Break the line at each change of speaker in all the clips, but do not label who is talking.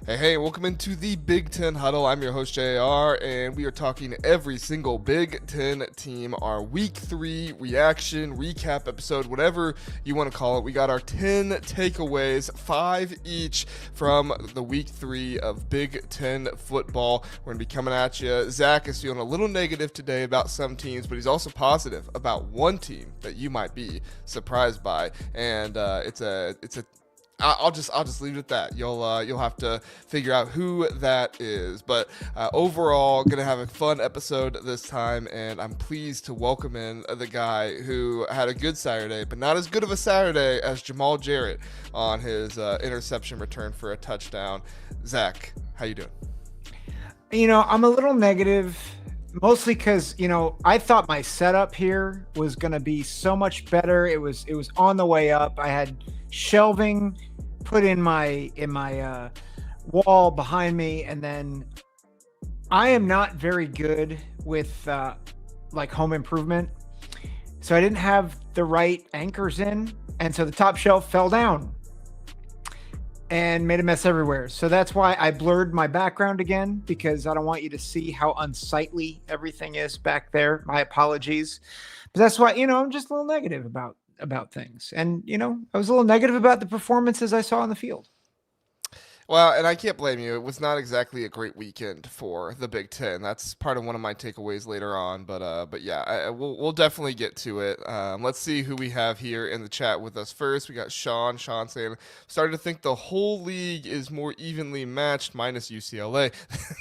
Hey, welcome into the Big Ten Huddle. I'm your host, JR, and we are talking every single Big Ten team, our Week 3 reaction, recap episode, whatever you want to call it. We got our 10 takeaways, 5 each from the Week 3 of Big Ten football. We're going to be coming at you. Zach is feeling a little negative today about some teams, but he's also positive about one team that you might be surprised by, and it's a I'll just leave it at that. You'll have to figure out who that is. But overall, gonna have a fun episode this time, and I'm pleased to welcome in the guy who had a good Saturday, but not as good of a Saturday as Jamal Jarrett on his interception return for a touchdown. Zach, how you doing?
I'm a little negative, mostly because I thought my setup here was gonna be so much better. It was on the way up. I had shelving put in my wall behind me, and then I am not very good with like home improvement, so I didn't have the right anchors in, and so the top shelf fell down and made a mess everywhere. So that's why I blurred my background again, because I don't want you to see how unsightly everything is back there. My apologies. But that's why, I'm just a little negative about things. And, I was a little negative about the performances I saw on the field.
Well, and I can't blame you. It was not exactly a great weekend for the Big Ten. That's part of one of my takeaways later on. But yeah, we'll definitely get to it. Let's see who we have here in the chat with us first. We got Sean. Sean saying, starting to think the whole league is more evenly matched, minus UCLA,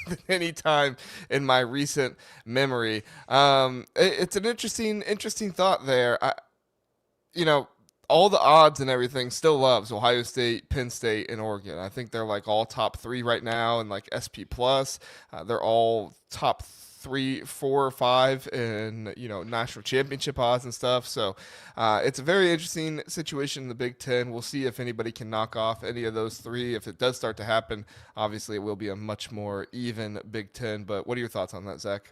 than any time in my recent memory. It's an interesting thought there. All the odds and everything still loves Ohio State, Penn State, and Oregon. I think they're like all top 3 right now, and like SP plus. They're all top 3, 4, or 5 in national championship odds and stuff. So it's a very interesting situation in the Big Ten. We'll see if anybody can knock off any of those 3. If it does start to happen, obviously it will be a much more even Big Ten. But what are your thoughts on that, Zach?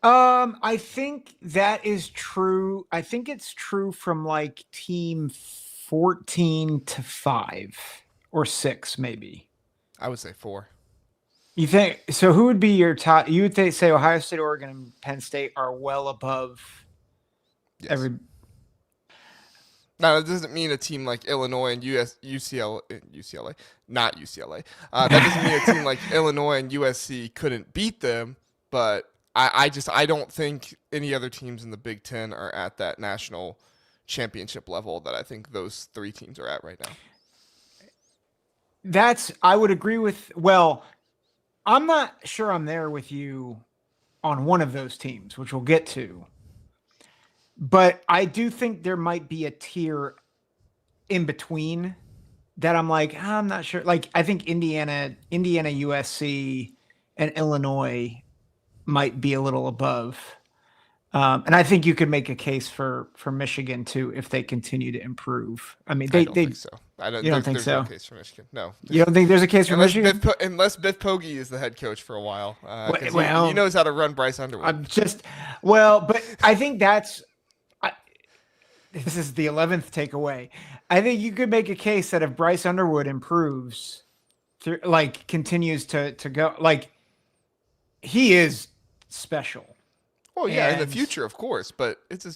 I think that is true. I think it's true from like team 14 to 5 or 6, maybe.
I would say 4.
You think so? Who would be your top? You would say Ohio State, Oregon, and Penn State are well above every.
Now, that doesn't mean a team like Illinois and UCLA, not UCLA. That doesn't mean a team like Illinois and USC couldn't beat them, but I don't think any other teams in the Big Ten are at that national championship level that I think those 3 teams are at right now.
I would agree with. Well, I'm not sure I'm there with you on one of those teams, which we'll get to. But I do think there might be a tier in between that I'm like, I'm not sure. Like, I think Indiana, USC, and Illinois might be a little above. And I think you could make a case for Michigan too if they continue to improve. I mean, I
don't think so.
You don't think so?
No case for Michigan. No.
You don't think there's a case for Michigan?
Unless Biff Poggi is the head coach for a while.
Well,
he knows how to run Bryce Underwood.
But I think this is the 11th takeaway. I think you could make a case that if Bryce Underwood improves, continues to go, like, he is special.
Oh, yeah, in the future, of course, but it's a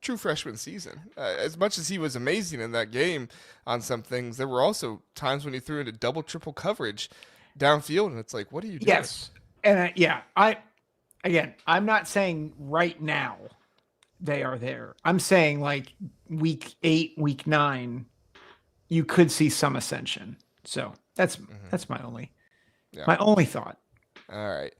true freshman season. As much as he was amazing in that game on some things, there were also times when he threw into double, triple coverage downfield, and it's like, what are you doing?
Yes, and I'm not saying right now they are there. I'm saying like week 8, week 9, you could see some ascension. So that's my only thought.
All right.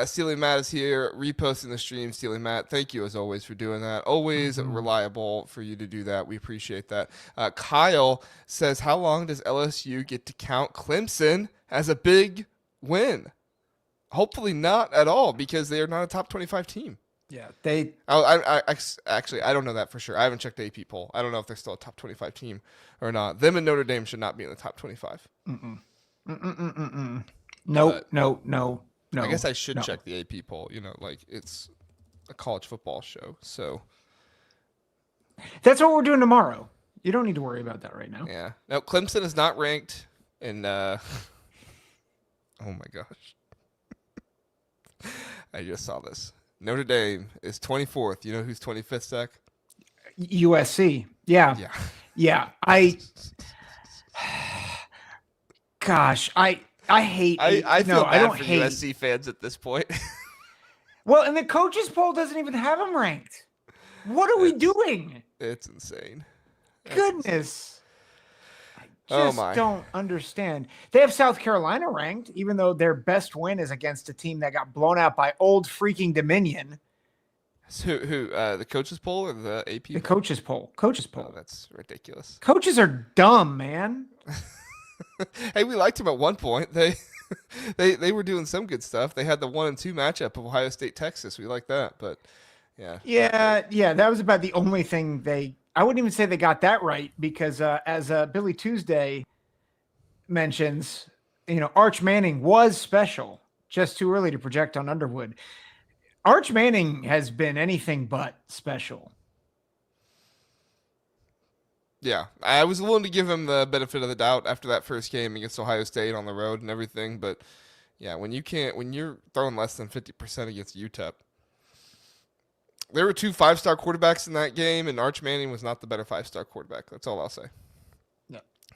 Steely Matt is here reposting the stream. Steely Matt, thank you as always for doing that. Always reliable for you to do that. We appreciate that. Kyle says, how long does LSU get to count Clemson as a big win? Hopefully not at all, because they are not a top 25 team.
Yeah,
actually, I don't know that for sure. I haven't checked the AP poll. I don't know if they're still a top 25 team or not. Them and Notre Dame should not be in the top 25.
No.
I guess I should check the AP poll. It's a college football show, so
that's what we're doing tomorrow. You don't need to worry about that right now.
Yeah. No, Clemson is not ranked in Oh my gosh. I just saw this. Notre Dame is 24th. You know who's 25th, Zach?
USC. Yeah.
Yeah.
Yeah. Gosh, I hate.
I feel bad
I don't
for
hate
USC fans at this point.
Well, and the coaches poll doesn't even have them ranked. What are we doing?
It's insane.
Goodness. I
Oh
just don't understand. They have South Carolina ranked, even though their best win is against a team that got blown out by Old Freaking Dominion.
So who the coaches poll or the AP?
The coaches poll. Coaches poll.
Oh, that's ridiculous.
Coaches are dumb, man.
Hey, we liked them at one point. They were doing some good stuff. They had the 1 and 2 matchup of Ohio State, Texas. We like that, but yeah.
Yeah. That was about the only thing I wouldn't even say they got that right because as Billy Tuesday mentions, Arch Manning was special. Just too early to project on Underwood. Arch Manning has been anything but special.
Yeah, I was willing to give him the benefit of the doubt after that first game against Ohio State on the road and everything, but yeah, when you're throwing less than 50% against UTEP, there were 2 5-star quarterbacks in that game, and Arch Manning was not the better 5-star quarterback. That's all I'll say.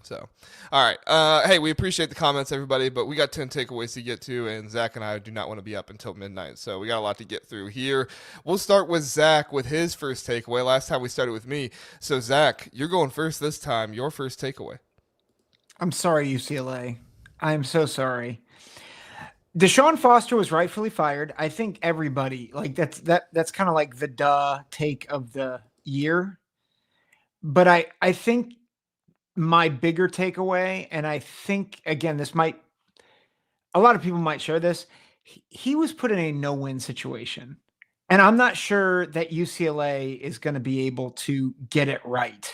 So, all right. Hey, we appreciate the comments, everybody, but we got 10 takeaways to get to, and Zach and I do not want to be up until midnight, so we got a lot to get through here. We'll start with Zach with his first takeaway. Last time we started with me. So, Zach, you're going first this time. Your first takeaway.
I'm sorry, UCLA. I'm so sorry. Deshaun Foster was rightfully fired. I think everybody, that's kind of like the duh take of the year. But I think my bigger takeaway, and I think, again, a lot of people might share this. He was put in a no-win situation. And I'm not sure that UCLA is going to be able to get it right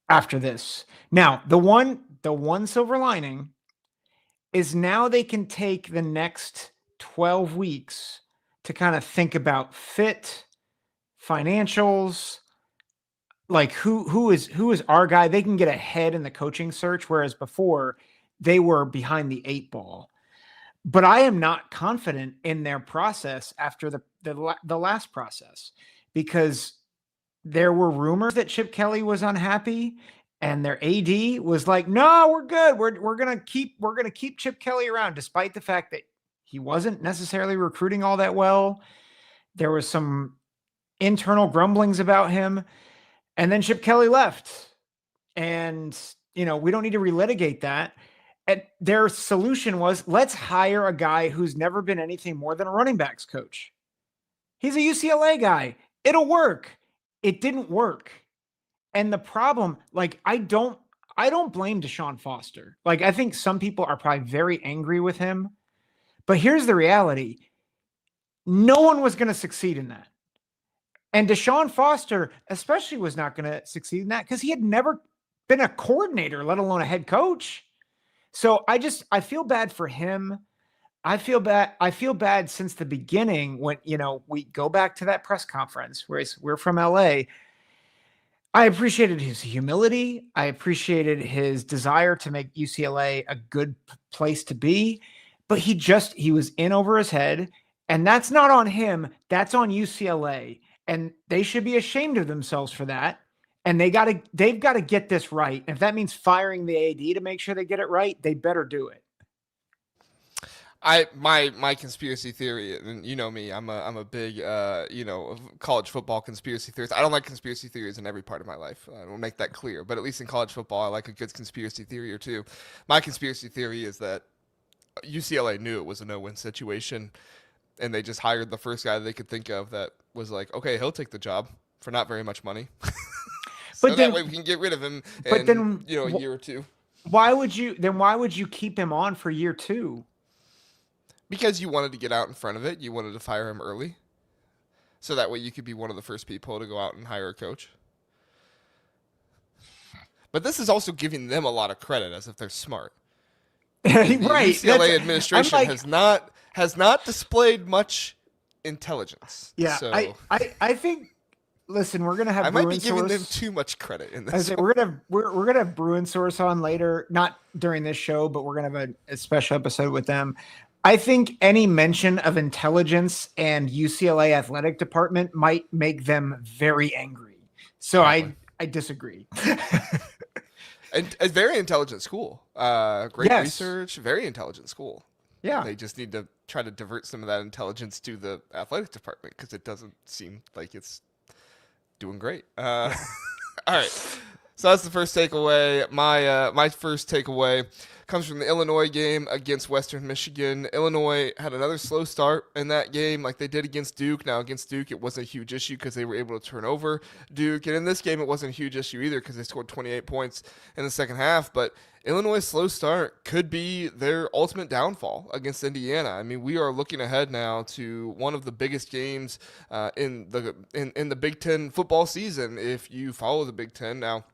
after this. Now, the one silver lining is now they can take the next 12 weeks to kind of think about fit, financials, like who is our guy. They can get ahead in the coaching search, whereas before they were behind the 8 ball. But I am not confident in their process after the last process, because there were rumors that Chip Kelly was unhappy, and their AD was like, "No, we're good. We're gonna keep Chip Kelly around," despite the fact that he wasn't necessarily recruiting all that well. There was some internal grumblings about him. And then Chip Kelly left. And, we don't need to relitigate that. And their solution was, let's hire a guy who's never been anything more than a running backs coach. He's a UCLA guy. It'll work. It didn't work. And the problem, I don't blame Deshaun Foster. I think some people are probably very angry with him. But here's the reality. No one was going to succeed in that. And Deshaun Foster especially was not going to succeed in that because he had never been a coordinator, let alone a head coach. So I feel bad for him. I feel bad since the beginning when, we go back to that press conference where we're from LA. I appreciated his humility. I appreciated his desire to make UCLA a good place to be, but he was in over his head, and that's not on him. That's on UCLA. And they should be ashamed of themselves for that. And they've got to get this right. And if that means firing the AD to make sure they get it right, they better do it.
My conspiracy theory, and you know me, I'm a big college football conspiracy theorist. I don't like conspiracy theories in every part of my life. I will make that clear. But at least in college football, I like a good conspiracy theory or two. My conspiracy theory is that UCLA knew it was a no-win situation, and they just hired the first guy they could think of that was like, okay, he'll take the job for not very much money. But that way we can get rid of him in a year or two.
Why would you keep him on for year 2?
Because you wanted to get out in front of it. You wanted to fire him early. So that way you could be one of the first people to go out and hire a coach. But this is also giving them a lot of credit as if they're smart.
Right.
The UCLA administration has not displayed much intelligence.
Yeah.
So.
I think listen, we're gonna have.
I might be
Bruin
giving them
Source.
too much credit in
I
this.
say we're gonna have Bruin Source on later, not during this show, but we're gonna have a special episode with them. I think any mention of intelligence and UCLA athletic department might make them very angry. So
Probably.
I disagree.
And a very intelligent school. Great
Yes.
research, very intelligent school.
Yeah.
They just need to try to divert some of that intelligence to the athletic department because it doesn't seem like it's doing great. All right. So that's the first takeaway. My first takeaway comes from the Illinois game against Western Michigan. Illinois had another slow start in that game like they did against Duke. Now, against Duke, it wasn't a huge issue because they were able to turn over Duke. And in this game, it wasn't a huge issue either because they scored 28 points in the second half. But Illinois' slow start could be their ultimate downfall against Indiana. I mean, we are looking ahead now to one of the biggest games in the Big Ten football season if you follow the Big Ten. Now,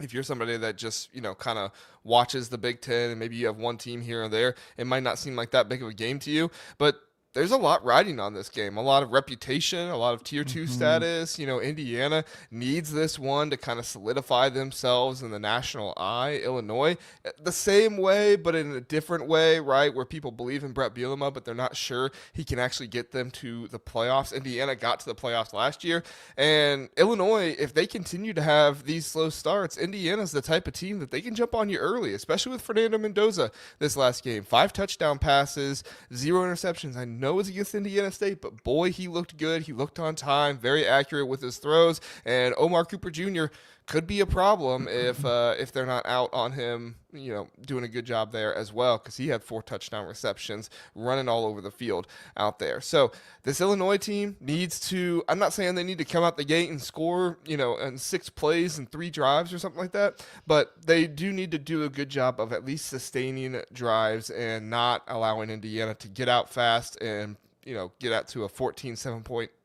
if you're somebody that just, kind of watches the Big Ten and maybe you have one team here or there, it might not seem like that big of a game to you. But there's a lot riding on this game, a lot of reputation, a lot of tier 2 status. Indiana needs this one to kind of solidify themselves in the national eye. Illinois, the same way, but in a different way, right? Where people believe in Brett Bielema, but they're not sure he can actually get them to the playoffs. Indiana got to the playoffs last year. And Illinois, if they continue to have these slow starts, Indiana's the type of team that they can jump on you early, especially with Fernando Mendoza this last game. 5 touchdown passes, 0 interceptions. I know it's against Indiana State, but boy, he looked good. He looked on time, very accurate with his throws, and Omar Cooper Jr. could be a problem if they're not out on him, doing a good job there as well, because he had 4 touchdown receptions running all over the field out there. So this Illinois team needs to, I'm not saying they need to come out the gate and score, in 6 plays and 3 drives or something like that, but they do need to do a good job of at least sustaining drives and not allowing Indiana to get out fast and get out to a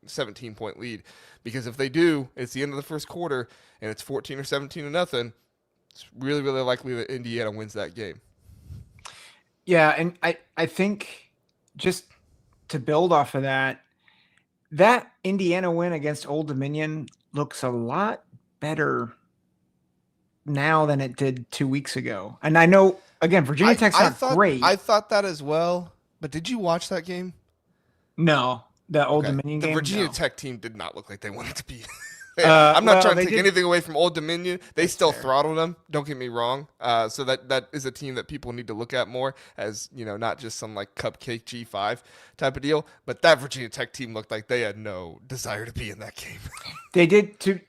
17 point lead. Because if they do, it's the end of the first quarter and it's 14 or 17 to nothing. It's really, really likely that Indiana wins that game.
Yeah, and I think just to build off of that Indiana win against Old Dominion looks a lot better now than it did 2 weeks ago. And I know, again, Virginia Tech's not great.
I thought that as well. But did you watch that game?
No, the Old Dominion game.
The Virginia Tech team did not look like they wanted to be. I'm not trying to take anything away from Old Dominion. They still throttled them. Don't get me wrong. So that is a team that people need to look at more as, not just some like cupcake G5 type of deal. But that Virginia Tech team looked like they had no desire to be in that game.
They did too.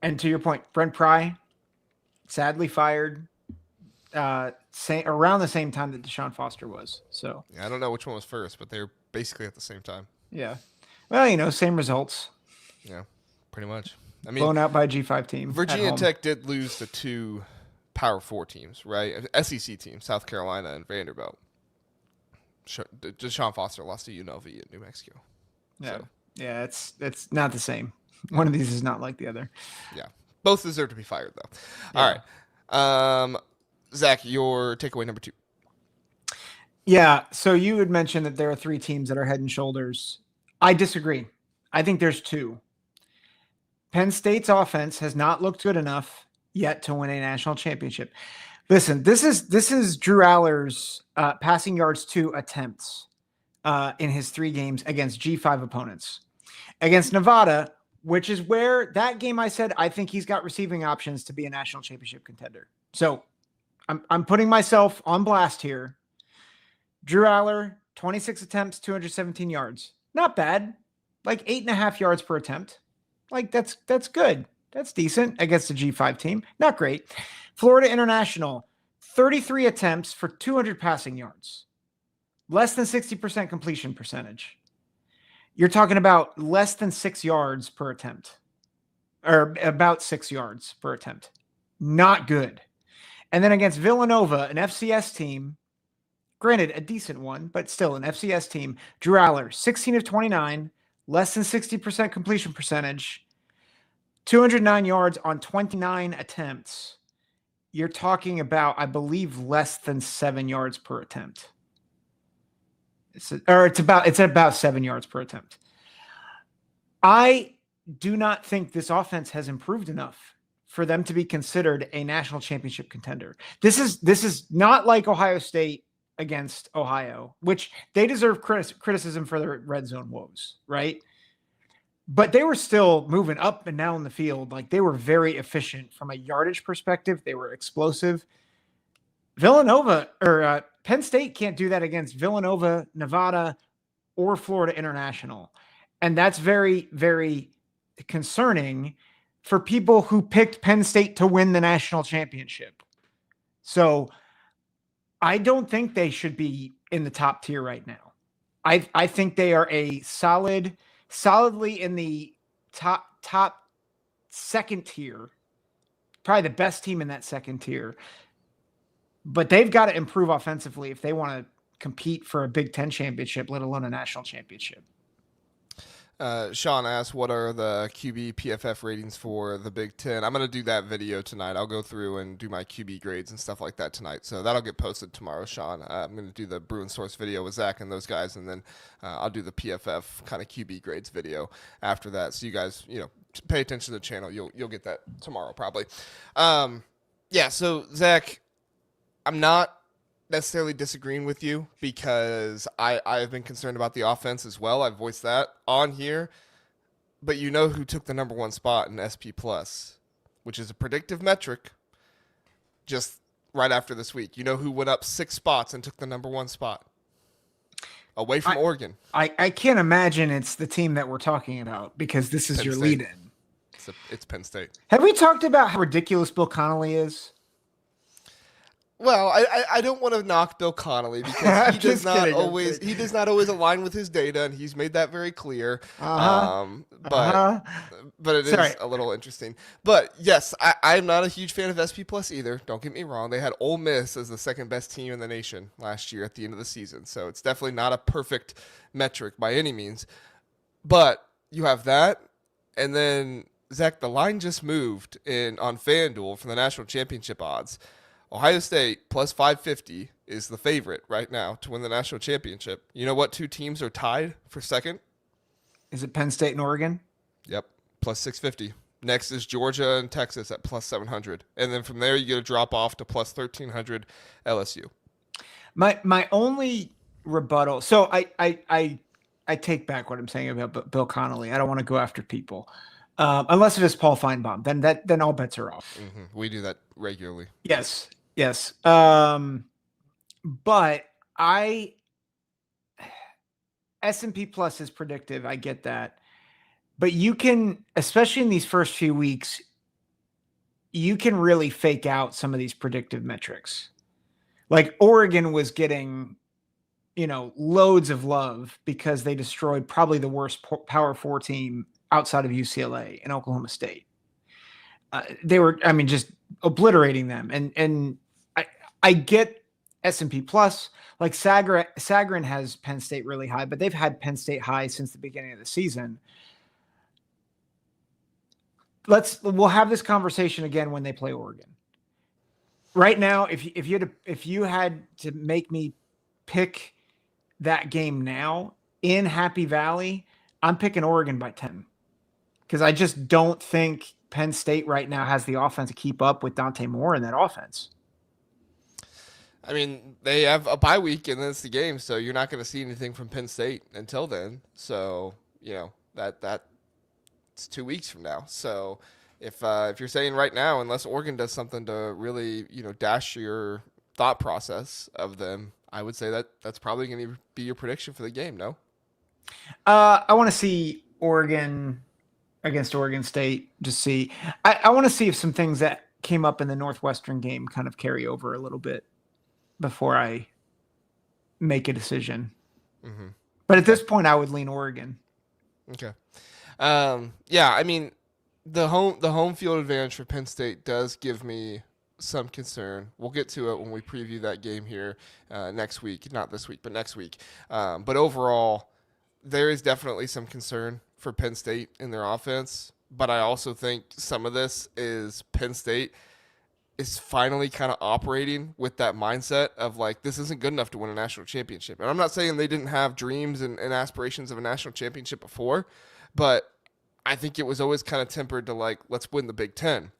And to your point, Brent Pry, sadly fired around the same time that Deshaun Foster was. So
yeah, I don't know which one was first, but they're basically at the same time.
Yeah. Well, same results.
Yeah, pretty much. I mean,
blown out by a G5 team.
Virginia Tech did lose to 2 Power 4 teams, right? SEC teams, South Carolina and Vanderbilt. Deshaun Foster lost to UNLV in New Mexico.
Yeah.
So.
Yeah, it's not the same. One of these is not like the other.
Yeah. Both deserve to be fired, though. Yeah. All right. Zach, your takeaway number 2.
Yeah, so you had mentioned that there are 3 teams that are head and shoulders. I disagree. I think there's 2. Penn State's offense has not looked good enough yet to win a national championship. Listen, this is Drew Aller's passing yards to attempts in his 3 games against G5 opponents. Against Nevada, which is where that game I said I think he's got receiving options to be a national championship contender. So I'm putting myself on blast here. Drew Aller, 26 attempts, 217 yards. Not bad. Like 8.5 yards per attempt. Like that's good. That's decent against a G5 team. Not great. Florida International, 33 attempts for 200 passing yards. Less than 60% completion percentage. You're talking about less than 6 yards per attempt. Or about 6 yards per attempt. Not good. And then against Villanova, an FCS team, granted, a decent one, but still an FCS team. Drew Aller, 16 of 29, less than 60% completion percentage, 209 yards on 29 attempts. You're talking about, I believe, less than 7 yards per attempt. It's about 7 yards per attempt. I do not think this offense has improved enough for them to be considered a national championship contender. This is not like Ohio State against Ohio, which they deserve criticism for their red zone woes, right? But they were still moving up and down the field. Like, they were very efficient from a yardage perspective. They were explosive. Villanova or Penn State can't do that against Villanova, Nevada, or Florida International. And that's very, very concerning for people who picked Penn State to win the national championship. So I don't think they should be in the top tier right now. I think they are a solidly in the top second tier, probably the best team in that second tier. But they've got to improve offensively if they want to compete for a Big Ten championship, let alone a national championship.
Sean asked, what are the QB PFF ratings for the Big Ten? I'm going to do that video tonight. I'll go through and do my QB grades and stuff like that tonight. So that'll get posted tomorrow, Sean. I'm going to do the Bruin Source video with Zach and those guys, and then I'll do the PFF kind of QB grades video after that. So you guys, pay attention to the channel. You'll get that tomorrow probably. Yeah, so Zach, I'm not necessarily disagreeing with you because I have been concerned about the offense as well. I've voiced that on here. But you know who took the number one spot in SP Plus, which is a predictive metric, just right after this week. You know who went up 6 spots and took the number one spot? Away from Oregon.
I can't imagine it's the team that we're talking about because this is
Penn
your
State.
lead-in.
It's Penn State.
Have we talked about how ridiculous Bill Connolly is?
Well, I don't want to knock Bill Connolly because he does not always align with his data, and he's made that very clear. But it is a little interesting. But yes, I'm not a huge fan of SP Plus either. Don't get me wrong. They had Ole Miss as the second best team in the nation last year at the end of the season, so it's definitely not a perfect metric by any means. But you have that, and then Zach, the line just moved on FanDuel for the national championship odds. Ohio State plus 550 is the favorite right now to win the national championship. You know what 2 teams are tied for second?
Is it Penn State and Oregon?
Yep, plus 650. Next is Georgia and Texas at plus 700. And then from there, you get a drop off to plus 1300 LSU.
My only rebuttal. So I take back what I'm saying about Bill Connolly. I don't want to go after people. Unless it is Paul Feinbaum, then all bets are off.
Mm-hmm. We do that regularly.
Yes. But S&P Plus is predictive. I get that. But you can, especially in these first few weeks, you can really fake out some of these predictive metrics. Like Oregon was getting, loads of love because they destroyed probably the worst Power 4 team outside of UCLA and Oklahoma State. They were, just obliterating them. And I get S&P Plus. Like Sagarin has Penn State really high, but they've had Penn State high since the beginning of the season. We'll have this conversation again when they play Oregon. Right now, if you had to make me pick that game now in Happy Valley, I'm picking Oregon by 10. Because I just don't think Penn State right now has the offense to keep up with Dante Moore in that offense.
I mean, they have a bye week and then it's the game, so you're not going to see anything from Penn State until then. So, that's 2 weeks from now. So if you're saying right now, unless Oregon does something to really, dash your thought process of them, I would say that's probably going to be your prediction for the game, no?
I want to see Oregon against Oregon State. Just see. I want to see if some things that came up in the Northwestern game kind of carry over a little bit before I make a decision. Mm-hmm. But at this point, I would lean Oregon.
Okay. Yeah, the home field advantage for Penn State does give me some concern. We'll get to it when we preview that game here next week. Not this week, but next week. But overall, there is definitely some concern for Penn State in their offense. But I also think some of this is Penn State is finally kind of operating with that mindset of like, this isn't good enough to win a national championship. And I'm not saying they didn't have dreams and aspirations of a national championship before, but I think it was always kind of tempered to like, let's win the Big Ten.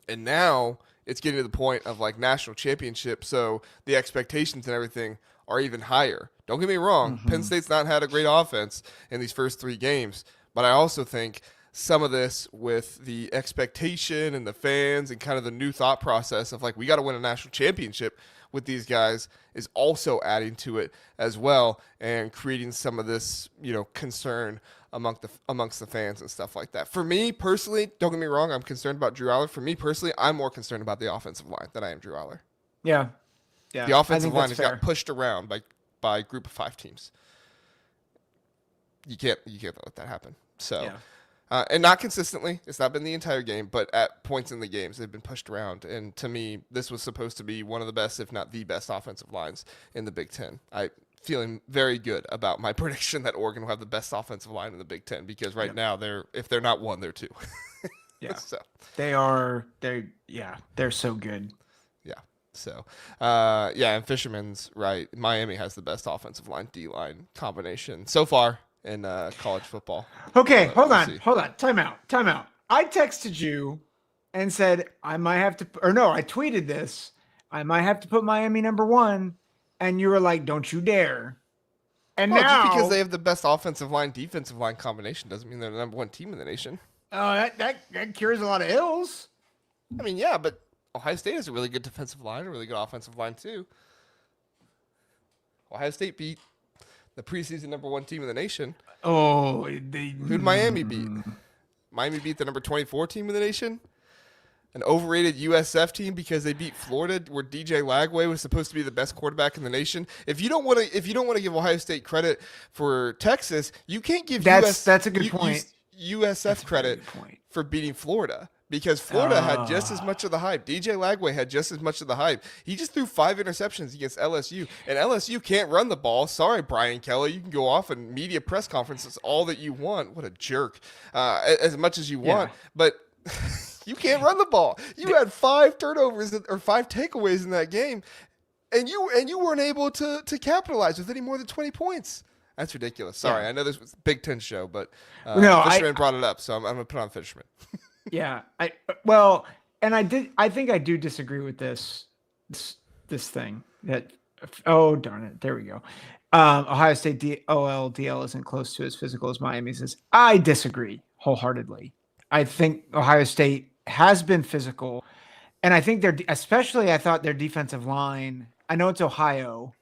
And now it's getting to the point of like national championship. So the expectations and everything are even higher. Don't get me wrong. Penn State's not had a great offense in these first 3 games. But I also think some of this with the expectation and the fans and kind of the new thought process of like, we got to win a national championship with these guys is also adding to it as well and creating some of this, concern amongst the fans and stuff like that. For me personally, don't get me wrong, I'm concerned about Drew Aller. For me personally, I'm more concerned about the offensive line than I am Drew Aller.
Yeah.
The offensive line has got pushed around by a group of 5 teams. You can't let that happen. So, and not consistently. It's not been the entire game, but at points in the games, they've been pushed around. And to me, this was supposed to be one of the best, if not the best, offensive lines in the Big Ten. I feeling very good about my prediction that Oregon will have the best offensive line in the Big Ten because right now if they're not 1, they're 2.
Yeah,
so
they're so good.
Yeah. So, and Fisherman's right. Miami has the best offensive line D-line combination so far in college football.
Okay, hold on. Time out. I texted you and said I might have to, I tweeted this. I might have to put Miami number 1, and you were like, "Don't you dare!" And now,
just because they have the best offensive line, defensive line combination doesn't mean they're the number 1 team in the nation.
Oh, that cures a lot of ills.
I mean, yeah, but Ohio State has a really good defensive line, a really good offensive line too. Ohio State beat the preseason number 1 team in the nation.
Oh,
who'd Miami beat? Miami beat the number 24 team in the nation. An overrated USF team because they beat Florida, where DJ Lagway was supposed to be the best quarterback in the nation. If you don't want to give Ohio State credit for Texas, you can't give
that's a good point.
USF credit for beating Florida. Because Florida had just as much of the hype. DJ Lagway had just as much of the hype. He just threw 5 interceptions against LSU. And LSU can't run the ball. Sorry, Brian Kelly. You can go off in media press conferences all that you want. What a jerk. As much as you want. But you can't run the ball. You had 5 turnovers or 5 takeaways in that game. And you weren't able to capitalize with any more than 20 points. That's ridiculous. Sorry, I know this was a Big Ten show, but Fisherman brought it up, so I'm going to put on Fisherman.
Yeah. I think I do disagree with this thing that, oh, darn it. There we go. Ohio State DL isn't close to as physical as Miami's is. I disagree wholeheartedly. I think Ohio State has been physical, and I think I thought their defensive line, I know it's Ohio,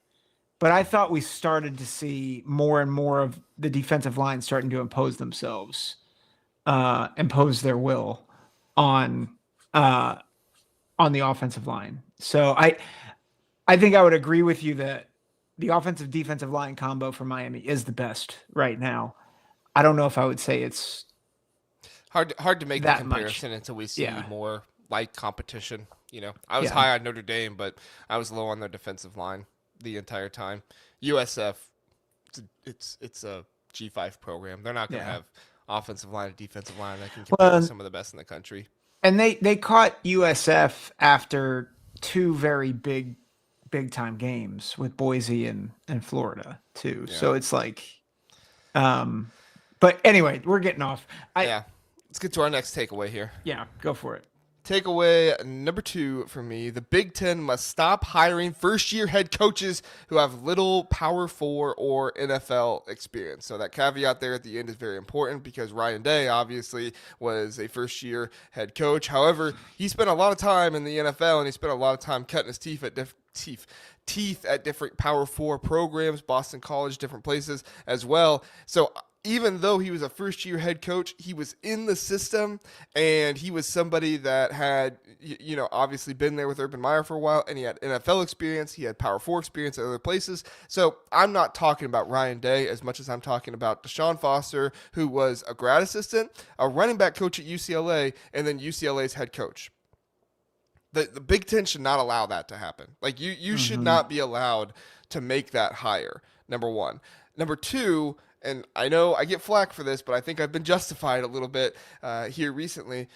but I thought we started to see more and more of the defensive line starting to impose themselves. Impose their will on the offensive line. So I think I would agree with you that the offensive defensive line combo for Miami is the best right now. I don't know if I would say it's
hard to make the comparison until we see more like competition. I was high on Notre Dame, but I was low on their defensive line the entire time. USF, it's a G5 program. They're not going to have offensive line and defensive line that can compare with some of the best in the country.
And they caught USF after 2 very big time games with Boise and Florida too. Yeah. So it's like, but anyway, we're getting off.
Let's get to our next takeaway here.
Yeah, go for it.
Takeaway number 2 for me, the Big Ten must stop hiring first-year head coaches who have little Power 4 or NFL experience. So that caveat there at the end is very important because Ryan Day obviously was a first-year head coach. However, he spent a lot of time in the NFL and he spent a lot of time cutting his teeth at different Power 4 programs, Boston College, different places as well. So even though he was a first-year head coach, he was in the system, and he was somebody that had, obviously been there with Urban Meyer for a while, and he had NFL experience. He had Power 4 experience at other places. So I'm not talking about Ryan Day as much as I'm talking about Deshaun Foster, who was a grad assistant, a running back coach at UCLA, and then UCLA's head coach. The Big Ten should not allow that to happen. Like, you should not be allowed to make that hire, number 1. Number 2, and I know I get flack for this, but I think I've been justified a little bit here recently.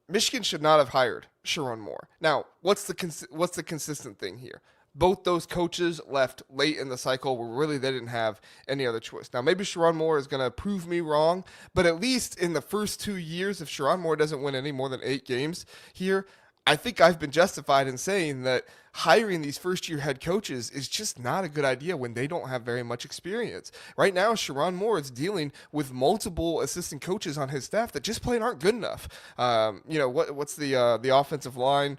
Michigan should not have hired Sharon Moore. Now, what's the consistent thing here? both those coaches left late in the cycle where really they didn't have any other choice. Now, maybe Sherrone Moore is going to prove me wrong, but at least in the first 2 years, if Sherrone Moore doesn't win any more than 8 games here, I think I've been justified in saying that hiring these first-year head coaches is just not a good idea when they don't have very much experience. Right now, Sherrone Moore is dealing with multiple assistant coaches on his staff that just plain aren't good enough. What's the offensive line,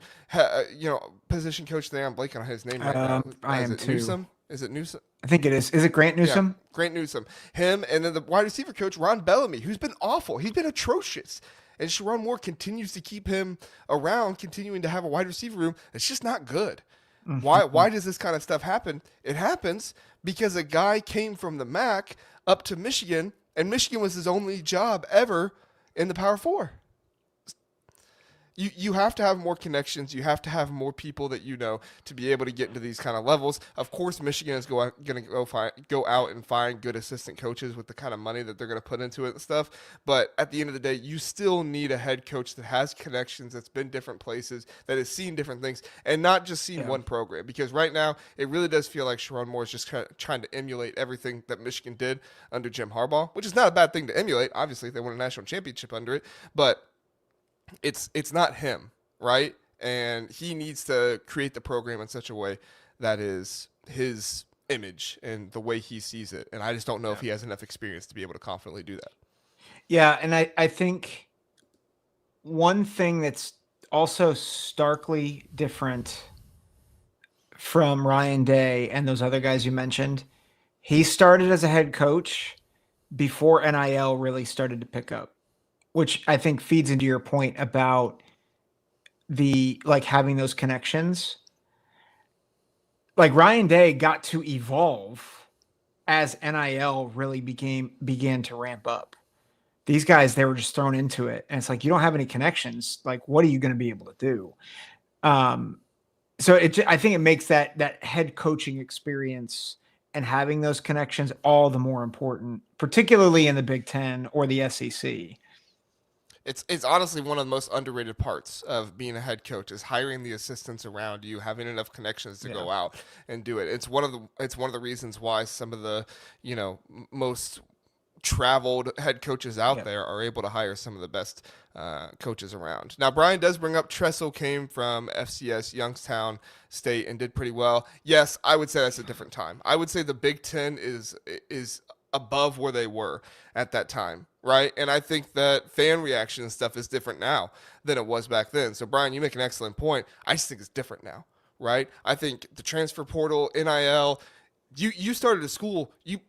position coach there? I'm blanking on his name right now.
I am too.
Newsome? Is it Newsome?
I think it is. Is it Grant Newsome?
Yeah, Grant Newsome. Him, and then the wide receiver coach, Ron Bellamy, who's been awful. He's been atrocious. And Sherrone Moore continues to keep him around, continuing to have a wide receiver room. It's just not good. Mm-hmm. Why does this kind of stuff happen? It happens because a guy came from the MAC up to Michigan, and Michigan was his only job ever in the Power Four. You have to have more connections. You have to have more people that you know to be able to get into these kind of levels. Of course, Michigan is going to go out and find good assistant coaches with the kind of money that they're going to put into it and stuff. But at the end of the day, you still need a head coach that has connections, that's been different places, that has seen different things, and not just seen one program. Because right now, it really does feel like Sherrone Moore is just kind of trying to emulate everything that Michigan did under Jim Harbaugh, which is not a bad thing to emulate. Obviously, they won a national championship under it, but it's not him, right? And he needs to create the program in such a way that is his image and the way he sees it. And I just don't know if he has enough experience to be able to confidently do that.
Yeah, and I think one thing that's also starkly different from Ryan Day and those other guys you mentioned, he started as a head coach before NIL really started to pick up, which I think feeds into your point about having those connections. Like Ryan Day got to evolve as NIL really began to ramp up. These guys, they were just thrown into it. And it's like, you don't have any connections. Like, what are you going to be able to do? So I think it makes that head coaching experience and having those connections all the more important, particularly in the Big Ten or the SEC.
It's honestly one of the most underrated parts of being a head coach is hiring the assistants around you, having enough connections to go out and do it. It's one of the reasons why some of the most traveled head coaches out there are able to hire some of the best coaches around. Now, Brian does bring up Tressel came from FCS Youngstown State and did pretty well. Yes, I would say that's a different time. I would say the Big Ten is above where they were at that time, right? And I think that fan reaction and stuff is different now than it was back then. So, Brian, you make an excellent point. I just think it's different now, right? I think the transfer portal, NIL, you started a school, you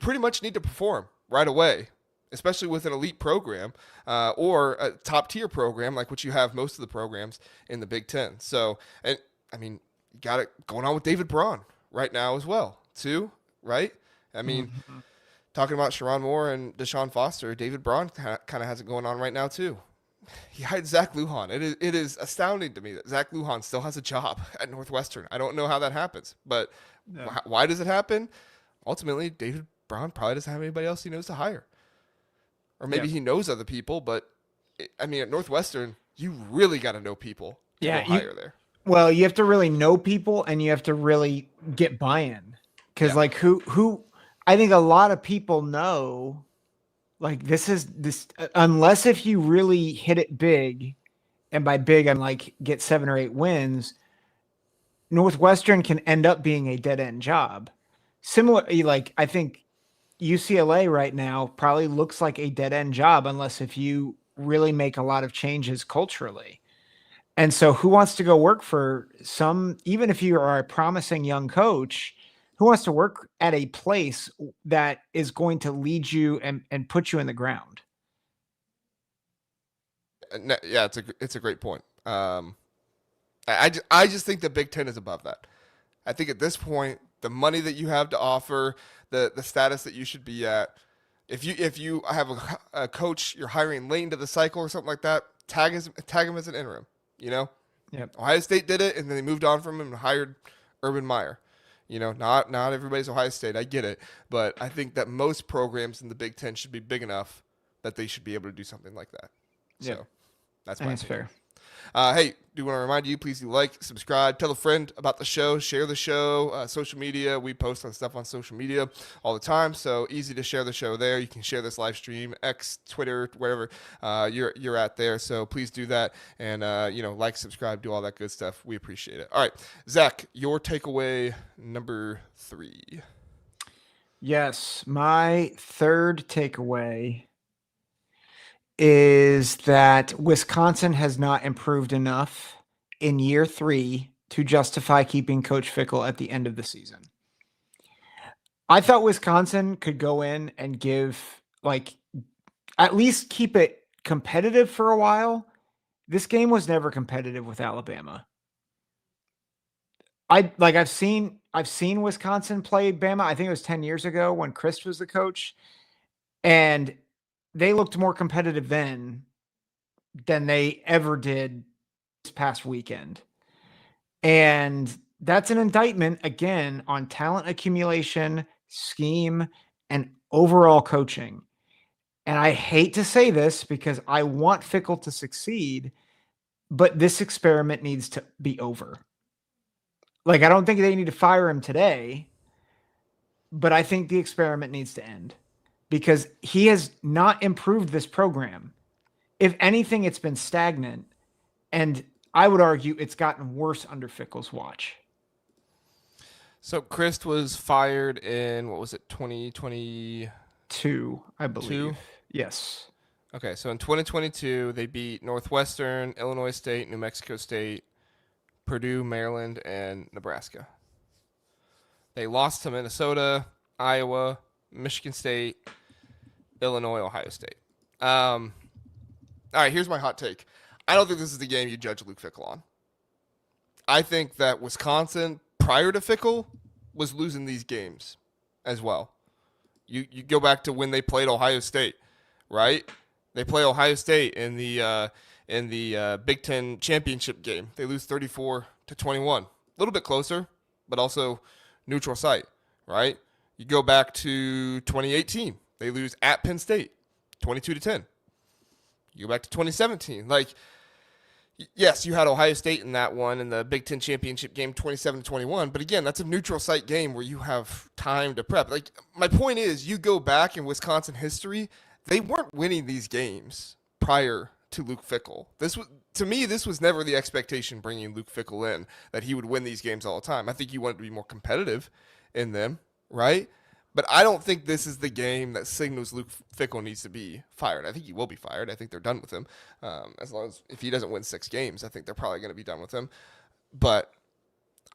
pretty much need to perform right away, especially with an elite program or a top-tier program like what you have most of the programs in the Big Ten. So, and I mean, you got it going on with David Braun right now as well, too, right? I mean, talking about Sherrone Moore and Deshaun Foster, David Braun kind of has it going on right now, too. He hired Zach Lujan. It is astounding to me that Zach Lujan still has a job at Northwestern. I don't know how that happens, but why does it happen? Ultimately, David Braun probably doesn't have anybody else he knows to hire. Or maybe he knows other people, but, at Northwestern, you really got to know people to go hire there.
Well, you have to really know people, and you have to really get buy-in. Because, who I think a lot of people know, unless if you really hit it big, and by big, I'm get 7 or 8 wins, Northwestern can end up being a dead-end job. Similarly, I think UCLA right now probably looks like a dead-end job unless if you really make a lot of changes culturally. And so who wants to go work for even if you are a promising young coach, who wants to work at a place that is going to lead you and put you in the ground?
Yeah, it's a great point. I just think the Big Ten is above that. I think at this point, the money that you have to offer, the status that you should be at, if you have a coach you're hiring late into the cycle or something like that, tag him as an interim. Ohio State did it, and then they moved on from him and hired Urban Meyer. Not everybody's Ohio State. I get it, but I think that most programs in the Big Ten should be big enough that they should be able to do something like that. So that's my opinion.
Fair.
Hey, do want to remind you, please do like, subscribe, tell a friend about the show, share the show, social media. We post on stuff on social media all the time, so easy to share the show there. You can share this live stream, X, Twitter, wherever you're at there. So please do that, and like, subscribe, do all that good stuff. We appreciate it. All right, Zach, your takeaway number 3.
Yes, my third takeaway is that Wisconsin has not improved enough in year 3 to justify keeping Coach Fickell at the end of the season. I thought Wisconsin could go in and give, at least keep it competitive for a while. This game was never competitive with Alabama. I've seen Wisconsin play Bama. I think it was 10 years ago when Chris was the coach, and they looked more competitive then than they ever did this past weekend. And that's an indictment, again, on talent accumulation, scheme, and overall coaching. And I hate to say this because I want Fickell to succeed, but this experiment needs to be over. I don't think they need to fire him today, but I think the experiment needs to end because he has not improved this program. If anything, it's been stagnant, and I would argue it's gotten worse under Fickell's watch.
So Chris was fired in, 2022,
I believe. Yes.
Okay, so in 2022, they beat Northwestern, Illinois State, New Mexico State, Purdue, Maryland, and Nebraska. They lost to Minnesota, Iowa, Michigan State, Illinois, Ohio State. All right, here's my hot take. I don't think this is the game you judge Luke Fickell on. I think that Wisconsin, prior to Fickell, was losing these games as well. You go back to when they played Ohio State, right? They play Ohio State in the Big Ten championship game. They lose 34-21. A little bit closer, but also neutral site, right? You go back to 2018. They lose at Penn State, 22-10. You go back to 2017. Yes, you had Ohio State in that one in the Big Ten championship game, 27-21. But again, that's a neutral site game where you have time to prep. My point is, you go back in Wisconsin history, they weren't winning these games prior to Luke Fickell. This was never the expectation bringing Luke Fickell in, that he would win these games all the time. I think he wanted to be more competitive in them, right? But I don't think this is the game that signals Luke Fickell needs to be fired. I think he will be fired. I think they're done with him. As long as if he doesn't win 6 games, I think they're probably going to be done with him. But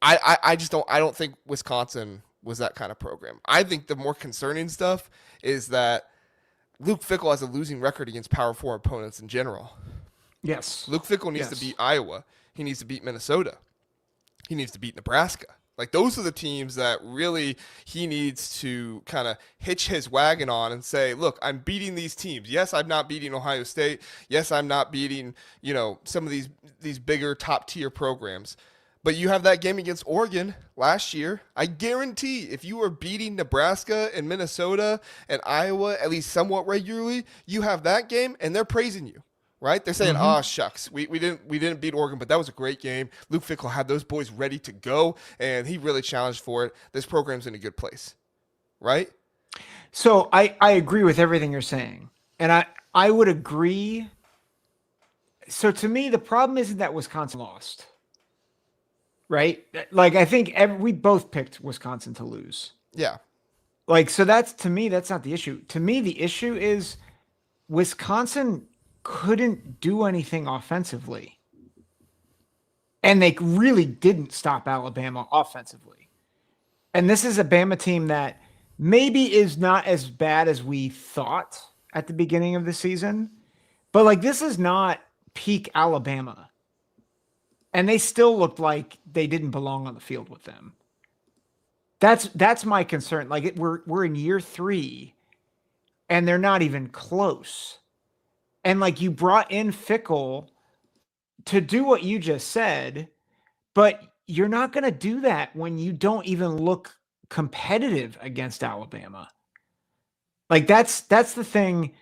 I just don't think Wisconsin was that kind of program. I think the more concerning stuff is that Luke Fickell has a losing record against Power 4 opponents in general.
Yes.
Luke Fickell needs to beat Iowa. He needs to beat Minnesota. He needs to beat Nebraska. Those are the teams that really he needs to kind of hitch his wagon on and say, look, I'm beating these teams. Yes, I'm not beating Ohio State. Yes, I'm not beating, some of these bigger top tier programs. But you have that game against Oregon last year. I guarantee if you were beating Nebraska and Minnesota and Iowa at least somewhat regularly, you have that game and they're praising you. Right? They're saying, shucks, we didn't beat Oregon, but that was a great game. Luke Fickell had those boys ready to go, and he really challenged for it. This program's in a good place. Right?
So I agree with everything you're saying. And I would agree. So to me, the problem isn't that Wisconsin lost. Right? I think we both picked Wisconsin to lose.
Yeah.
So to me, that's not the issue. To me, the issue is Wisconsin couldn't do anything offensively. And they really didn't stop Alabama offensively. And this is a Bama team that maybe is not as bad as we thought at the beginning of the season. But this is not peak Alabama. And they still looked like they didn't belong on the field with them. That's my concern. We're in year 3 and they're not even close. And you brought in Fickell to do what you just said, but you're not going to do that when you don't even look competitive against Alabama. That's the thing.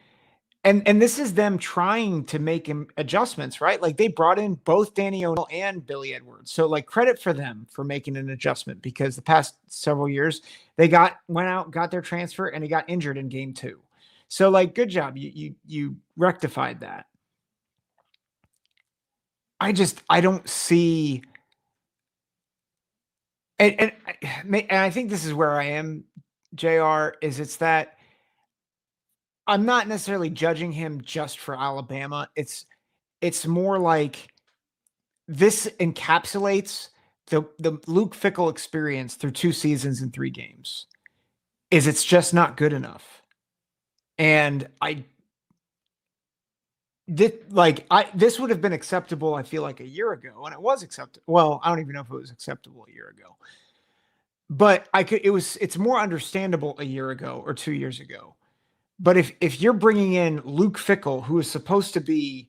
And this is them trying to make adjustments, right? Like they brought in both Danny O'Neil and Billy Edwards. So like credit for them for making an adjustment, because the past several years they went out, got their transfer, and he got injured in game 2. So like good job. You rectified that. I don't see, and I think this is where I am, JR, is it's that I'm not necessarily judging him just for Alabama. It's more like this encapsulates the Luke Fickell experience through 2 seasons and 3 games. It's just not good enough. And this would have been acceptable, I feel like, a year ago, and it was acceptable. Well, I don't even know if it was acceptable a year ago. But it's more understandable a year ago or 2 years ago. But if you're bringing in Luke Fickell, who is supposed to be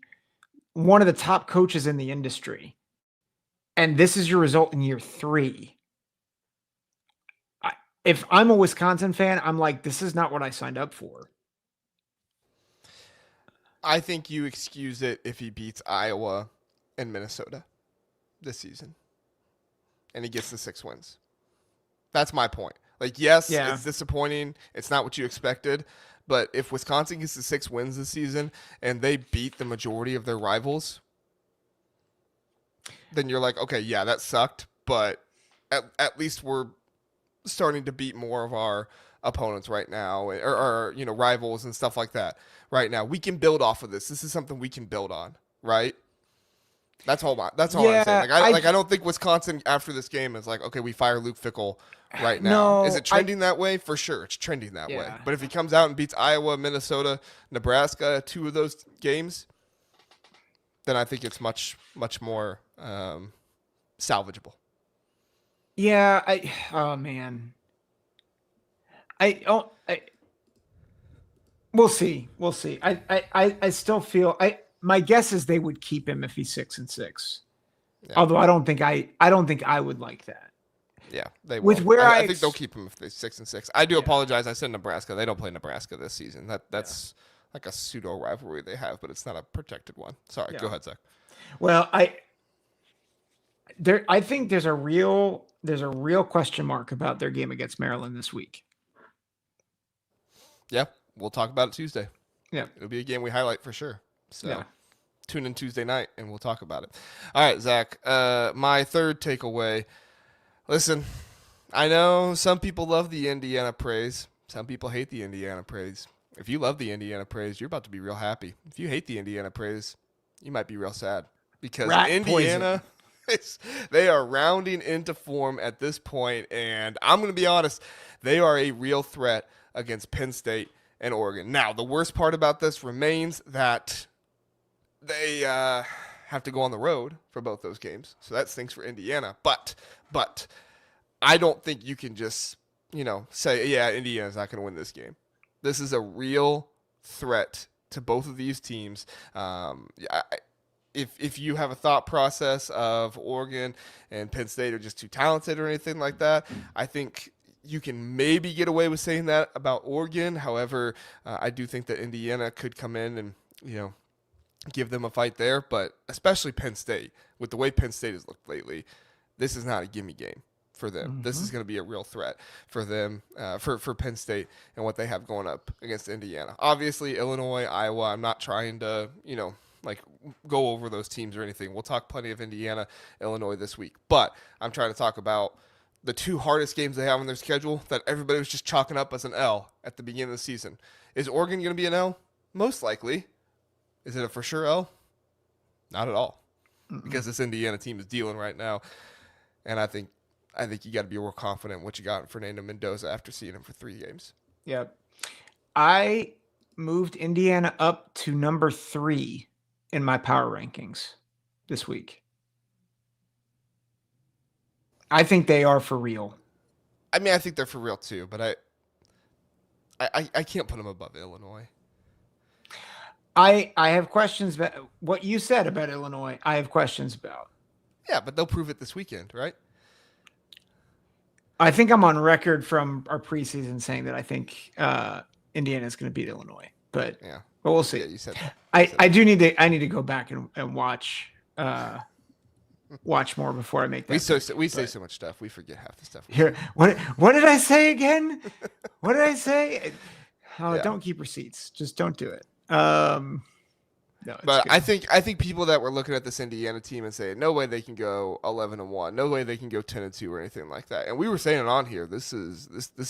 one of the top coaches in the industry, and this is your result in year 3, if I'm a Wisconsin fan, I'm like, this is not what I signed up for.
I think you excuse it if he beats Iowa and Minnesota this season, and he gets the 6 wins. That's my point. Like, yes, It's disappointing. It's not what you expected. But if Wisconsin gets the 6 wins this season and they beat the majority of their rivals, then you're like, okay, yeah, that sucked. But at least we're starting to beat more of our opponents right now, or rivals and stuff like that right now. We can build off of this. This is something we can build on, right? That's all I'm saying. I don't think Wisconsin after this game is like, okay, we fire Luke Fickell right now. Is it trending that way? For sure, it's trending that way. But if he comes out and beats Iowa, Minnesota, Nebraska, 2 of those games, then I think it's much, much more salvageable.
Yeah, oh man. We'll see. I still feel my guess is they would keep him if he's 6-6. Yeah. Although I don't think I would like that.
Yeah, they will.
With where
I think they'll keep him if they're 6-6. I do apologize. I said Nebraska. They don't play Nebraska this season. That's like a pseudo rivalry they have, but it's not a protected one. Sorry, go ahead, Zach.
Well, I think there's a real question mark about their game against Maryland this week.
Yeah, we'll talk about it Tuesday.
Yeah,
it'll be a game we highlight for sure. So tune in Tuesday night and we'll talk about it. All right, Zach, my third takeaway. Listen, I know some people love the Indiana praise. Some people hate the Indiana praise. If you love the Indiana praise, you're about to be real happy. If you hate the Indiana praise, you might be real sad. Because Indiana, they are rounding into form at this point, and I'm going to be honest, they are a real threat against Penn State and Oregon. Now, the worst part about this remains that they have to go on the road for both those games, so that stinks for Indiana. But I don't think you can just say, yeah, Indiana's not going to win this game. This is a real threat to both of these teams. If you have a thought process of Oregon and Penn State are just too talented or anything like that, I think you can maybe get away with saying that about Oregon. However, I do think that Indiana could come in and give them a fight there, but especially Penn State. With the way Penn State has looked lately, this is not a gimme game for them. Mm-hmm. This is going to be a real threat for them, for Penn State and what they have going up against Indiana. Obviously, Illinois, Iowa, I'm not trying to, go over those teams or anything. We'll talk plenty of Indiana, Illinois this week. But I'm trying to talk about the 2 hardest games they have on their schedule that everybody was just chalking up as an L at the beginning of the season. Is Oregon going to be an L? Most likely. Is it a for sure L? Not at all. Mm-mm. Because this Indiana team is dealing right now. And I think you got to be more confident in what you got in Fernando Mendoza after seeing him for 3 games.
Yep. I moved Indiana up to number 3 in my power rankings this week. I think they are for real.
I mean, I think they're for real too, but I can't put them above Illinois.
I have questions about what you said about Illinois. I have questions about.
Yeah, but they'll prove it this weekend, right?
I think I'm on record from our preseason saying that I think Indiana is going to beat Illinois, but but we'll see.
Yeah, you said that.
I need to go back and watch more before I make that.
We say so much stuff. We forget half the stuff.
Here, what did I say again? What did I say? Oh, yeah. Don't keep receipts. Just don't do it. No,
but good. I think people that were looking at this Indiana team and saying no way they can go 11-1, no way they can go 10-2 or anything like that. And we were saying it on here. This is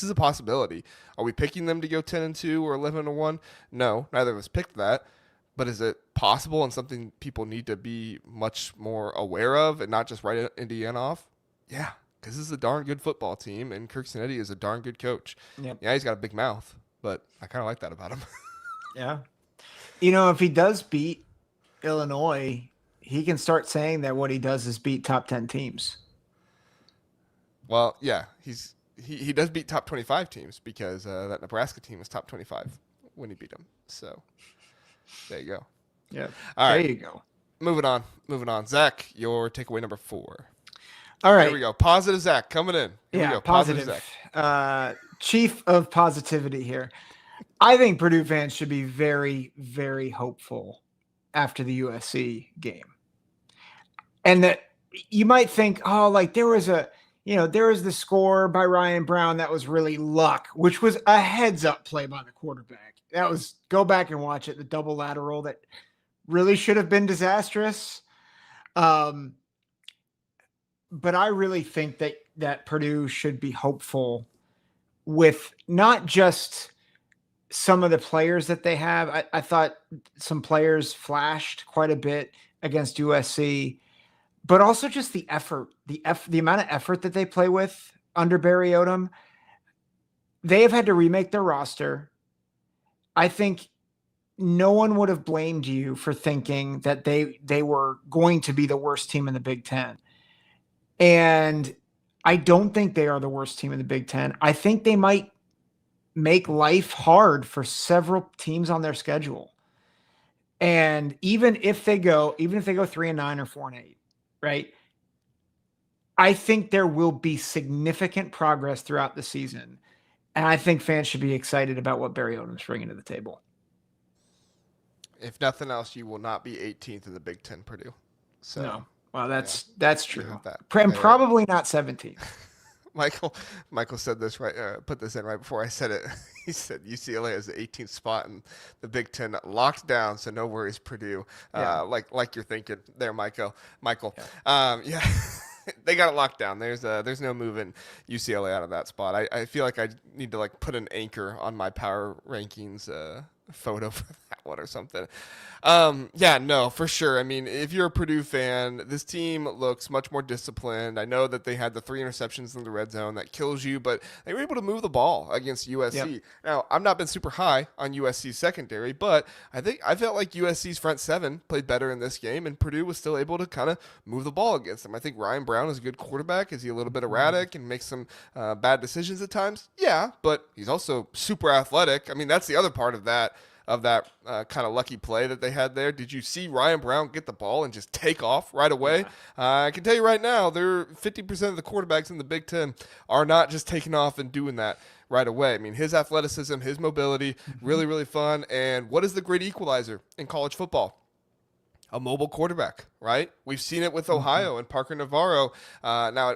a possibility. Are we picking them to go 10-2 or 11-1? No, neither of us picked that. But is it possible and something people need to be much more aware of and not just write Indiana off? Yeah, because this is a darn good football team, and Kirk Cinetti is a darn good coach. Yep. Yeah, he's got a big mouth, but I kind of like that about him.
Yeah. If he does beat Illinois, he can start saying that what he does is beat top 10 teams.
Well, yeah, he does beat top 25 teams because that Nebraska team was top 25 when he beat them. So there you go.
Yeah.
All right.
There you go.
Moving on. Zach, your takeaway number 4.
All right.
Here we go. Positive Zach coming in. Here we go.
Positive Zach. Chief of positivity here. I think Purdue fans should be very, very hopeful after the USC game. And that you might think, there was the score by Ryan Brown that was really luck, which was a heads up play by the quarterback. That was, go back and watch it, the double lateral that really should have been disastrous. But I really think that Purdue should be hopeful with not just some of the players that they have. I thought some players flashed quite a bit against USC, but also just the effort, the amount of effort that they play with under Barry Odum. They have had to remake their roster. I think no one would have blamed you for thinking that they were going to be the worst team in the Big Ten. And I don't think they are the worst team in the Big Ten. I think they might make life hard for several teams on their schedule. And even if they go 3-9 or 4-8, right? I think there will be significant progress throughout the season. And I think fans should be excited about what Barry Odom's bringing to the table.
If nothing else, you will not be 18th in the Big Ten, Purdue. So,
no. Well, that's true.
That.
And probably not 17th.
Michael said this right. Put this in right before I said it. He said UCLA has the 18th spot in the Big Ten, locked down. So no worries, Purdue. Like you're thinking there, Michael. Yeah. They got it locked down. There's no moving UCLA out of that spot. I feel like I need to put an anchor on my power rankings photo for that one or something. No, for sure. I mean, if you're a Purdue fan, this team looks much more disciplined. I know that they had the 3 interceptions in the red zone that kills you, but they were able to move the ball against USC. Yep. Now, I've not been super high on USC's secondary, but I felt like USC's front 7 played better in this game, and Purdue was still able to kind of move the ball against them. I think Ryan Brown is a good quarterback. Is he a little bit erratic and makes some bad decisions at times? Yeah, but he's also super athletic. I mean, that's the other part of that kind of lucky play that they had there. Did you see Ryan Brown get the ball and just take off right away? Yeah. I can tell you right now, 50% of the quarterbacks in the Big Ten are not just taking off and doing that right away. I mean, his athleticism, his mobility, really, really fun. And what is the great equalizer in college football? A mobile quarterback, right? We've seen it with Ohio and Parker Navarro. Now,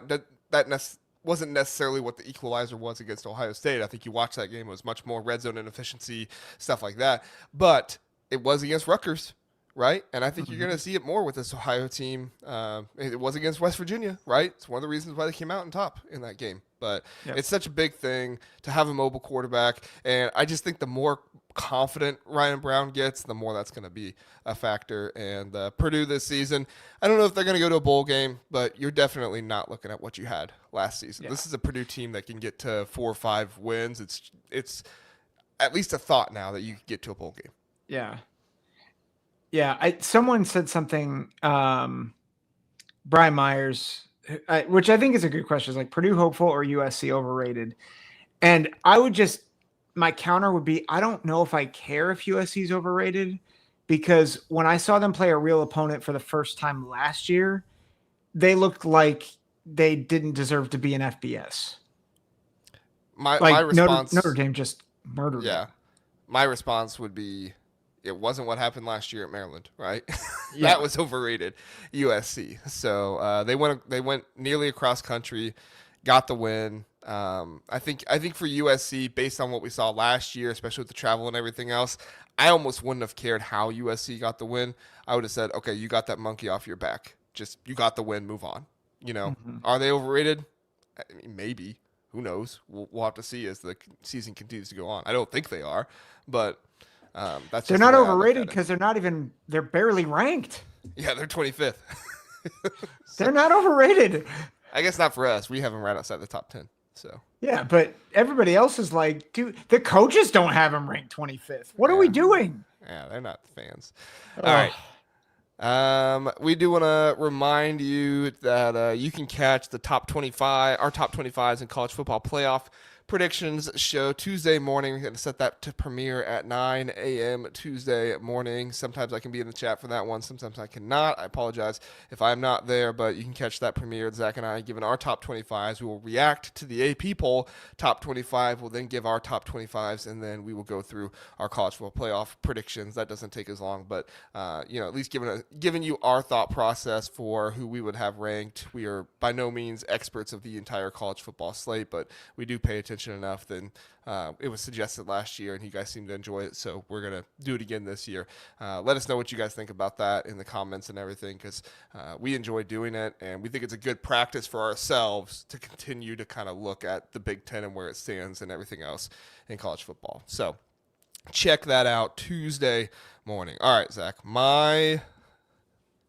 that wasn't necessarily what the equalizer was against Ohio State. I think you watched that game. It was much more red zone inefficiency, stuff like that. But it was against Rutgers, right? And I think you're going to see it more with this Ohio team. It was against West Virginia, right? It's one of the reasons why they came out on top in that game. But It's such a big thing to have a mobile quarterback. And I just think the more confident Ryan Brown gets, the more that's going to be a factor. And Purdue this season, I don't know if they're going to go to a bowl game, but you're definitely not looking at what you had last season. This is a Purdue team that can get to 4 or 5 wins. It's at least a thought now that you can get to a bowl game.
Yeah. Someone said something, Brian Myers, which I think is a good question. It's like Purdue hopeful or USC overrated? And my counter would be, I don't know if I care if USC is overrated, because when I saw them play a real opponent for the first time last year, they looked like they didn't deserve to be an FBS.
My response,
Notre Dame just murdered them.
My response would be it wasn't what happened last year at Maryland, right?
Yeah.
That was overrated. USC. So they went nearly across country, got the win. I think for USC, based on what we saw last year, especially with the travel and everything else, I almost wouldn't have cared how USC got the win. I would have said, okay, you got that monkey off your back. Just you got the win, move on. Are they overrated? I mean, maybe. Who knows? We'll have to see as the season continues to go on. I don't think they are, but that's
they're
just
not
the way I look
overrated
at it.
because they're barely ranked.
Yeah, they're 25th.
They're not overrated.
I guess not for us. We have them right outside the top 10. So
Yeah, but everybody else is like, dude, the coaches don't have them ranked 25th. What are we doing?
yeah, they're not fans. All right. We do want to remind you that you can catch the top 25, our top 25s in college football playoff predictions show Tuesday morning. We're going to set that to premiere at 9 a.m. Tuesday morning. Sometimes I can be in the chat for that one. Sometimes I cannot. I apologize if I'm not there, but you can catch that premiere. Zach and I giving our top 25s. We will react to the AP poll top 25. We'll then give our top 25s, and then we will go through our college football playoff predictions. That doesn't take as long, but at least giving you our thought process for who we would have ranked. We are by no means experts of the entire college football slate, but we do pay attention enough. Then it was suggested last year, and you guys seem to enjoy it, so we're going to do it again this year. Let us know what you guys think about that in the comments and everything, because we enjoy doing it, and we think it's a good practice for ourselves to continue to kind of look at the Big Ten and where it stands and everything else in college football. So check that out Tuesday morning. All right, Zach, my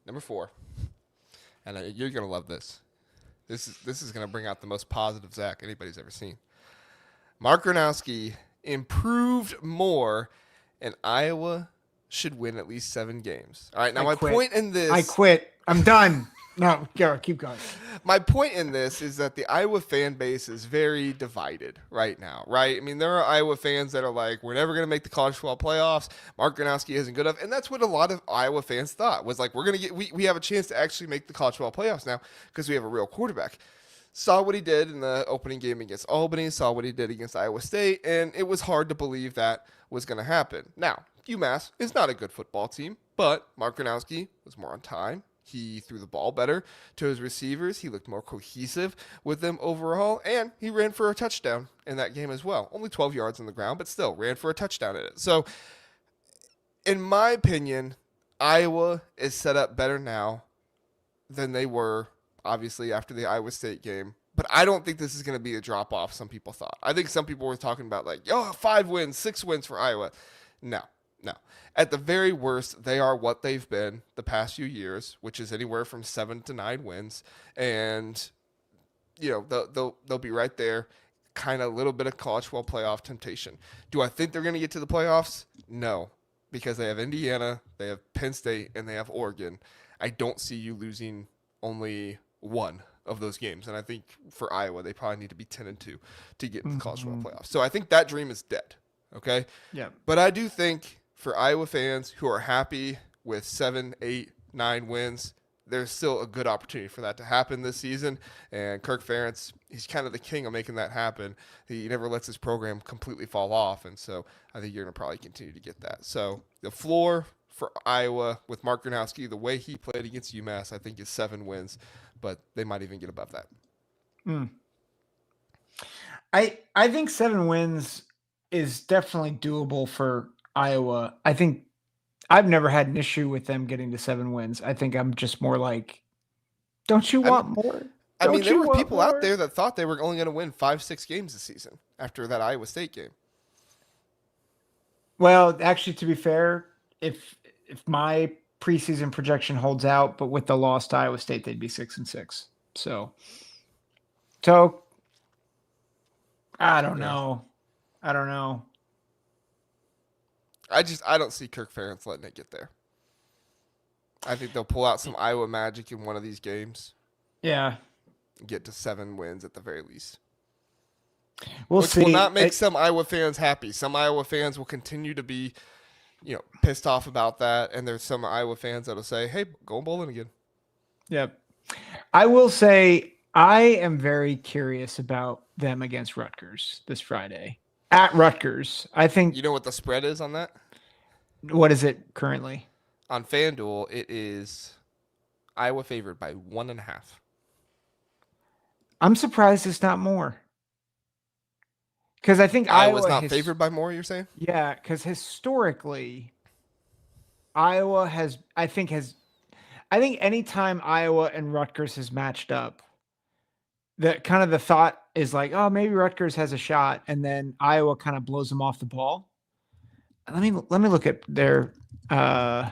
number 4, and you're going to love this. This is going to bring out the most positive Zach anybody's ever seen. Mark Gronowski improved more, and Iowa should win at least 7 games. All right, now my point in this...
I quit. I'm done. No, Garrett, keep going.
My point in this is that the Iowa fan base is very divided right now, right? I mean, there are Iowa fans that are like, we're never going to make the college football playoffs. Mark Gronowski isn't good enough. And that's what a lot of Iowa fans thought, was like, we have a chance to actually make the college football playoffs now because we have a real quarterback. Saw what he did in the opening game against Albany, saw what he did against Iowa State, and it was hard to believe that was going to happen. Now, UMass is not a good football team, but Mark Gronowski was more on time. He threw the ball better to his receivers. He looked more cohesive with them overall, and he ran for a touchdown in that game as well. Only 12 yards on the ground, but still ran for a touchdown in it. So, in my opinion, Iowa is set up better now than they were, obviously, after the Iowa State game. But I don't think this is going to be a drop-off some people thought. I think some people were talking about 5 wins, 6 wins for Iowa. No. At the very worst, they are what they've been the past few years, which is anywhere from 7 to 9 wins. And, they'll be right there, kind of a little bit of college football playoff temptation. Do I think they're going to get to the playoffs? No, because they have Indiana, they have Penn State, and they have Oregon. I don't see you losing only one of those games. And I think for Iowa, they probably need to be 10-2 to get in the college football playoffs. So I think that dream is dead. Okay?
Yeah.
But I do think for Iowa fans who are happy with 7, 8, 9 wins, there's still a good opportunity for that to happen this season. And Kirk Ferentz, he's kind of the king of making that happen. He never lets his program completely fall off. And so I think you're going to probably continue to get that. So the floor for Iowa with Mark Gronowski, the way he played against UMass, I think is 7 wins, but they might even get above that.
I think 7 wins is definitely doable for Iowa. I think I've never had an issue with them getting to 7 wins. I think I'm just more like, don't you want more?
I mean, there were people out there that thought they were only going to win 5-6 games this season after that Iowa State game.
Well, actually, to be fair, if my preseason projection holds out, but with the loss to Iowa State, they'd be 6-6. So I don't know.
I don't see Kirk Ferentz letting it get there. I think they'll pull out some Iowa magic in one of these games.
Yeah.
Get to 7 wins at the very least.
Which see.
Will not make some Iowa fans happy. Some Iowa fans will continue to be, pissed off about that. And there's some Iowa fans that'll say, hey, go bowling again.
Yep. I will say I am very curious about them against Rutgers this Friday. At Rutgers. I think.
You know what the spread is on that?
What is it currently?
On FanDuel, it is Iowa favored by 1.5.
I'm surprised it's not more. Because I think
Iowa's
Iowa
not
has,
favored by more, you're saying?
yeah, because historically, Iowa has, I think anytime Iowa and Rutgers has matched up, the thought is like, oh, maybe Rutgers has a shot, and then Iowa kind of blows them off the ball. Let me look at their. I'm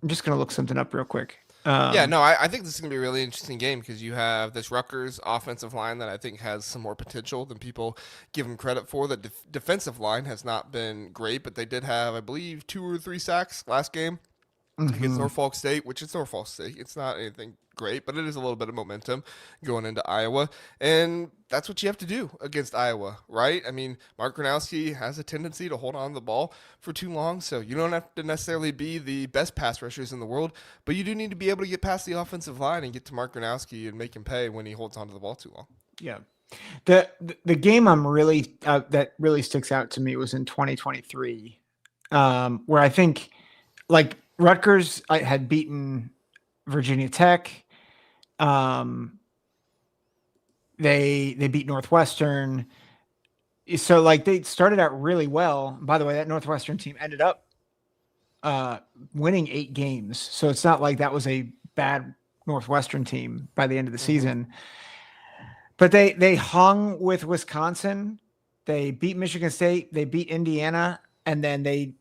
just gonna look something up real quick.
Yeah, no, I think this is going to be a really interesting game because you have this Rutgers offensive line that I think has some more potential than people give them credit for. The defensive line has not been great, but they did have, I believe, 2 or 3 sacks last game against Norfolk State, which is Norfolk State. It's not anything great, but it is a little bit of momentum going into Iowa. And that's what you have to do against Iowa, right? I mean, Mark Gronowski has a tendency to hold on to the ball for too long, so you don't have to necessarily be the best pass rushers in the world, but you do need to be able to get past the offensive line and get to Mark Gronowski and make him pay when he holds on to the ball too long.
Yeah. The game I'm really that really sticks out to me was in 2023, where I think like Rutgers had beaten Virginia Tech. They beat Northwestern. So like they started out really well. By the way, that Northwestern team ended up winning 8 games. So it's not like that was a bad Northwestern team by the end of the season. But they hung with Wisconsin. They beat Michigan State. They beat Indiana, and then they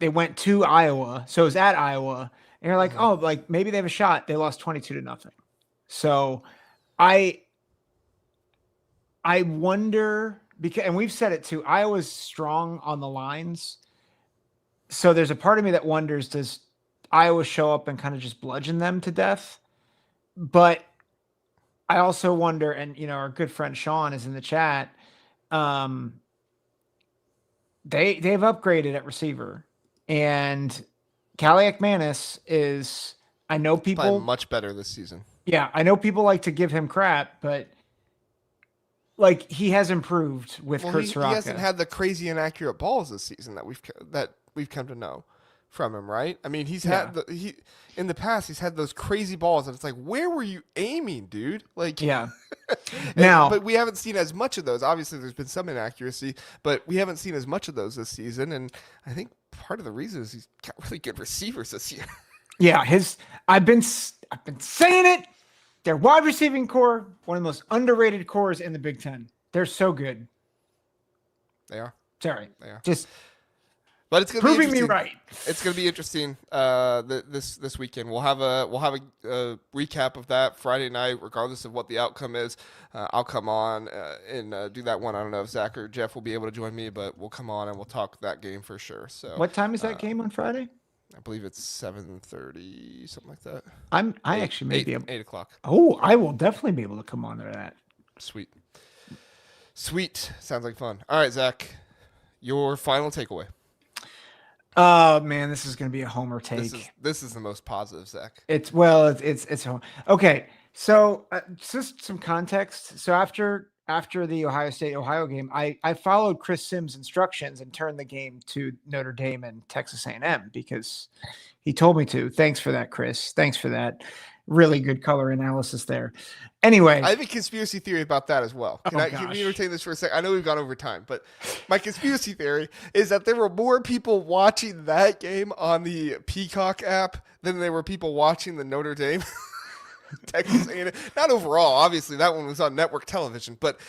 went to Iowa. So it was at Iowa, and you're like, oh, like maybe they have a shot. They lost 22-0. So I wonder because, and we've said it too. Iowa's strong on the lines. So there's a part of me that wonders, does Iowa show up and kind of just bludgeon them to death? But I also wonder, and our good friend Sean is in the chat. They've upgraded at receiver, and Kaliak-Manis is. I know people
probably much better this season.
Yeah, I know people like to give him crap, but like he has improved with Kurt Soraka.
He hasn't had the crazy inaccurate balls this season that we've come to know from him, right? I mean, he's had in the past he's had those crazy balls, and it's like, where were you aiming, dude? Like,
yeah. Now,
but we haven't seen as much of those. Obviously, there's been some inaccuracy, but we haven't seen as much of those this season, and I think part of the reason is he's got really good receivers this year.
Yeah, I've been saying it. Their wide receiving core, one of the most underrated cores in the Big Ten. They're so good.
They are.
Sorry,
they are.
But it's going to be proving me right.
It's going to be interesting. This weekend we'll have a recap of that Friday night, regardless of what the outcome is. I'll come on and do that one. I don't know if Zach or Jeff will be able to join me, but we'll come on and we'll talk that game for sure. So,
what time is that game on Friday?
I believe it's 7:30, something like that.
I actually may be able
8 o'clock.
Oh, I will definitely be able to come on to that.
Sweet. Sounds like fun. All right, Zach, your final takeaway.
Oh man, this is going to be a homer take.
This is the most positive, Zach.
It's okay. So just some context. So after the Ohio State-Ohio game, I followed Chris Sims' instructions and turned the game to Notre Dame and Texas A&M because he told me to. Thanks for that, Chris. Thanks for that. Really good color analysis there. Anyway,
I have a conspiracy theory about that as well. Can we entertain this for a second? I know we've gone over time, but my conspiracy theory is that there were more people watching that game on the Peacock app than there were people watching the Notre Dame Texas A&M. Not overall, obviously that one was on network television, but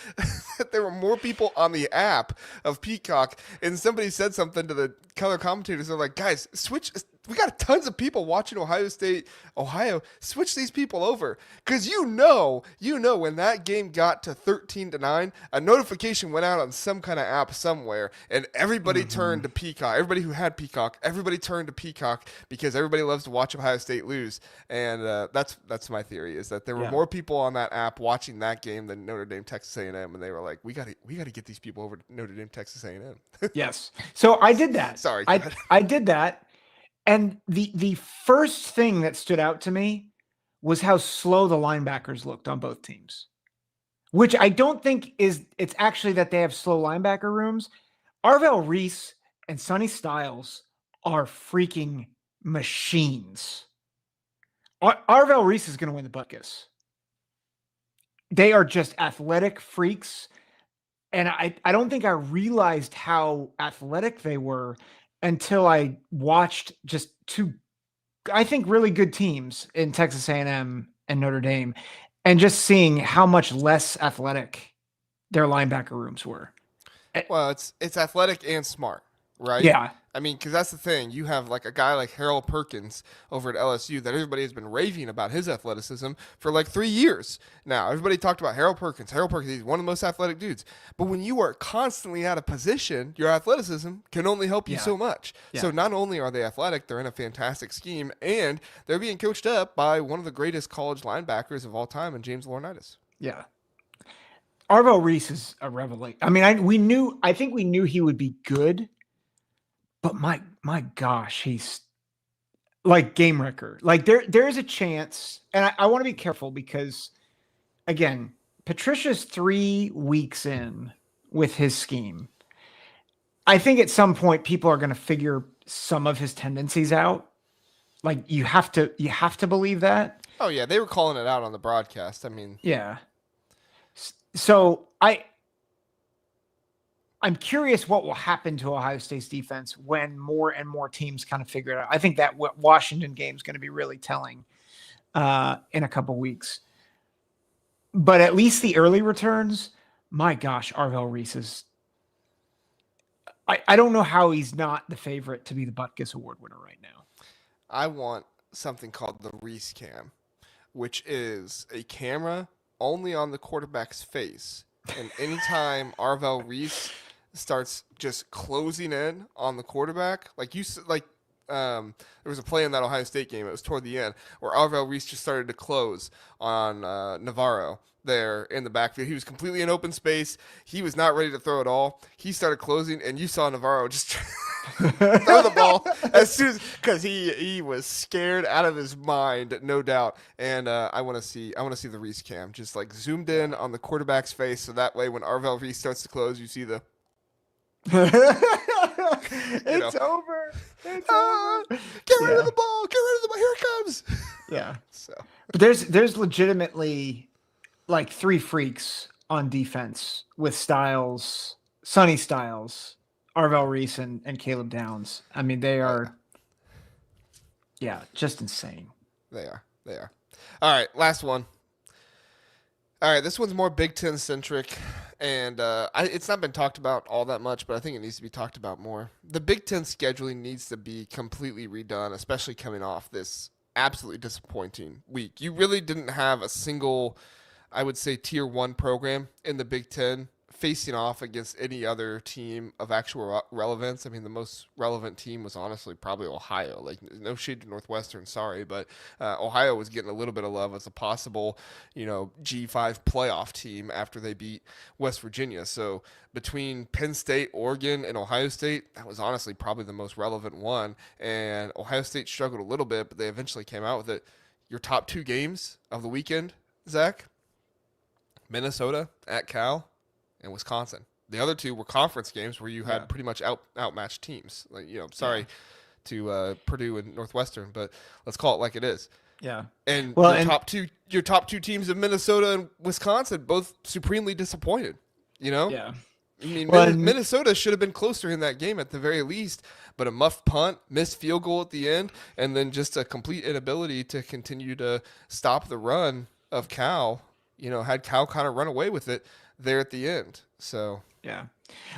there were more people on the app of Peacock, and somebody said something to the color commentators. They're like, guys, switch. We got tons of people watching Ohio State, Ohio. Switch these people over. Because you know when that game got to 13-9, a notification went out on some kind of app somewhere, and everybody turned to Peacock. Everybody who had Peacock, everybody turned to Peacock because everybody loves to watch Ohio State lose. And that's my theory, is that there were more people on that app watching that game than Notre Dame, Texas A&M, and they were like, we got to get these people over to Notre Dame, Texas A&M.
Yes. So I did that.
Sorry.
I did that. And the first thing that stood out to me was how slow the linebackers looked on both teams, which I don't think it's actually that they have slow linebacker rooms. Arvell Reese and Sonny Styles are freaking machines. Arvell Reese is going to win the Butkus. They are just athletic freaks. And I don't think I realized how athletic they were until I watched just two, I think, really good teams in Texas A&M and Notre Dame, and just seeing how much less athletic their linebacker rooms were.
Well, it's athletic and smart, right?
Yeah.
I mean, because that's the thing. You have like a guy like Harold Perkins over at LSU that everybody has been raving about his athleticism for like 3 years now. Everybody talked about Harold Perkins. Harold Perkins, he's one of the most athletic dudes. But when you are constantly out of position, your athleticism can only help you so much. Yeah. So not only are they athletic, they're in a fantastic scheme, and they're being coached up by one of the greatest college linebackers of all time in James Laurinaitis.
Yeah. Arvell Reese is a revelation. I mean, I think we knew he would be good. But my gosh, he's like game wrecker. Like there is a chance, and I want to be careful because, again, Patricia's 3 weeks in with his scheme. I think at some point people are going to figure some of his tendencies out. Like you have to believe that.
Oh yeah, they were calling it out on the broadcast. I mean,
yeah. So I'm curious what will happen to Ohio State's defense when more and more teams kind of figure it out. I think that Washington game is going to be really telling in a couple weeks. But at least the early returns, my gosh, Arvell Reese is – I don't know how he's not the favorite to be the Butkus Award winner right now.
I want something called the Reese cam, which is a camera only on the quarterback's face. And anytime Arvell Reese – starts just closing in on the quarterback, there was a play in that Ohio State game. It was toward the end where Arvell Reese just started to close on Navarro there in the backfield. He was completely in open space. He was not ready to throw at all. He started closing, and you saw Navarro just throw the ball as soon as, because he was scared out of his mind, no doubt. And I want to see the Reese cam just like zoomed in on the quarterback's face, so that way when Arvell Reese starts to close, you see the.
It's over. It's over.
Get rid of the ball. Get rid of the ball. Here it comes.
Yeah.
So,
but there's legitimately like 3 freaks on defense with Styles, Sonny Styles, Arvell Reese, and Caleb Downs. I mean, they are, just insane.
They are. All right, last one. All right, this one's more Big Ten centric, and it's not been talked about all that much, but I think it needs to be talked about more. The Big Ten scheduling needs to be completely redone, especially coming off this absolutely disappointing week. You really didn't have a single, I would say, Tier 1 program in the Big Ten facing off against any other team of actual relevance. I mean, the most relevant team was honestly probably Ohio. Like, no shade to Northwestern, sorry, but Ohio was getting a little bit of love as a possible, G5 playoff team after they beat West Virginia. So between Penn State, Oregon, and Ohio State, that was honestly probably the most relevant one. And Ohio State struggled a little bit, but they eventually came out with it. Your top 2 games of the weekend, Zach? Minnesota at Cal and Wisconsin. The other 2 were conference games where you had pretty much outmatched teams. Like, sorry to Purdue and Northwestern, but let's call it like it is.
Yeah.
And your top two teams of Minnesota and Wisconsin both supremely disappointed.
Yeah.
I mean, Minnesota should have been closer in that game at the very least, but a muffed punt, missed field goal at the end, and then just a complete inability to continue to stop the run of Cal. Had Cal kind of run away with it there at the end. So
yeah.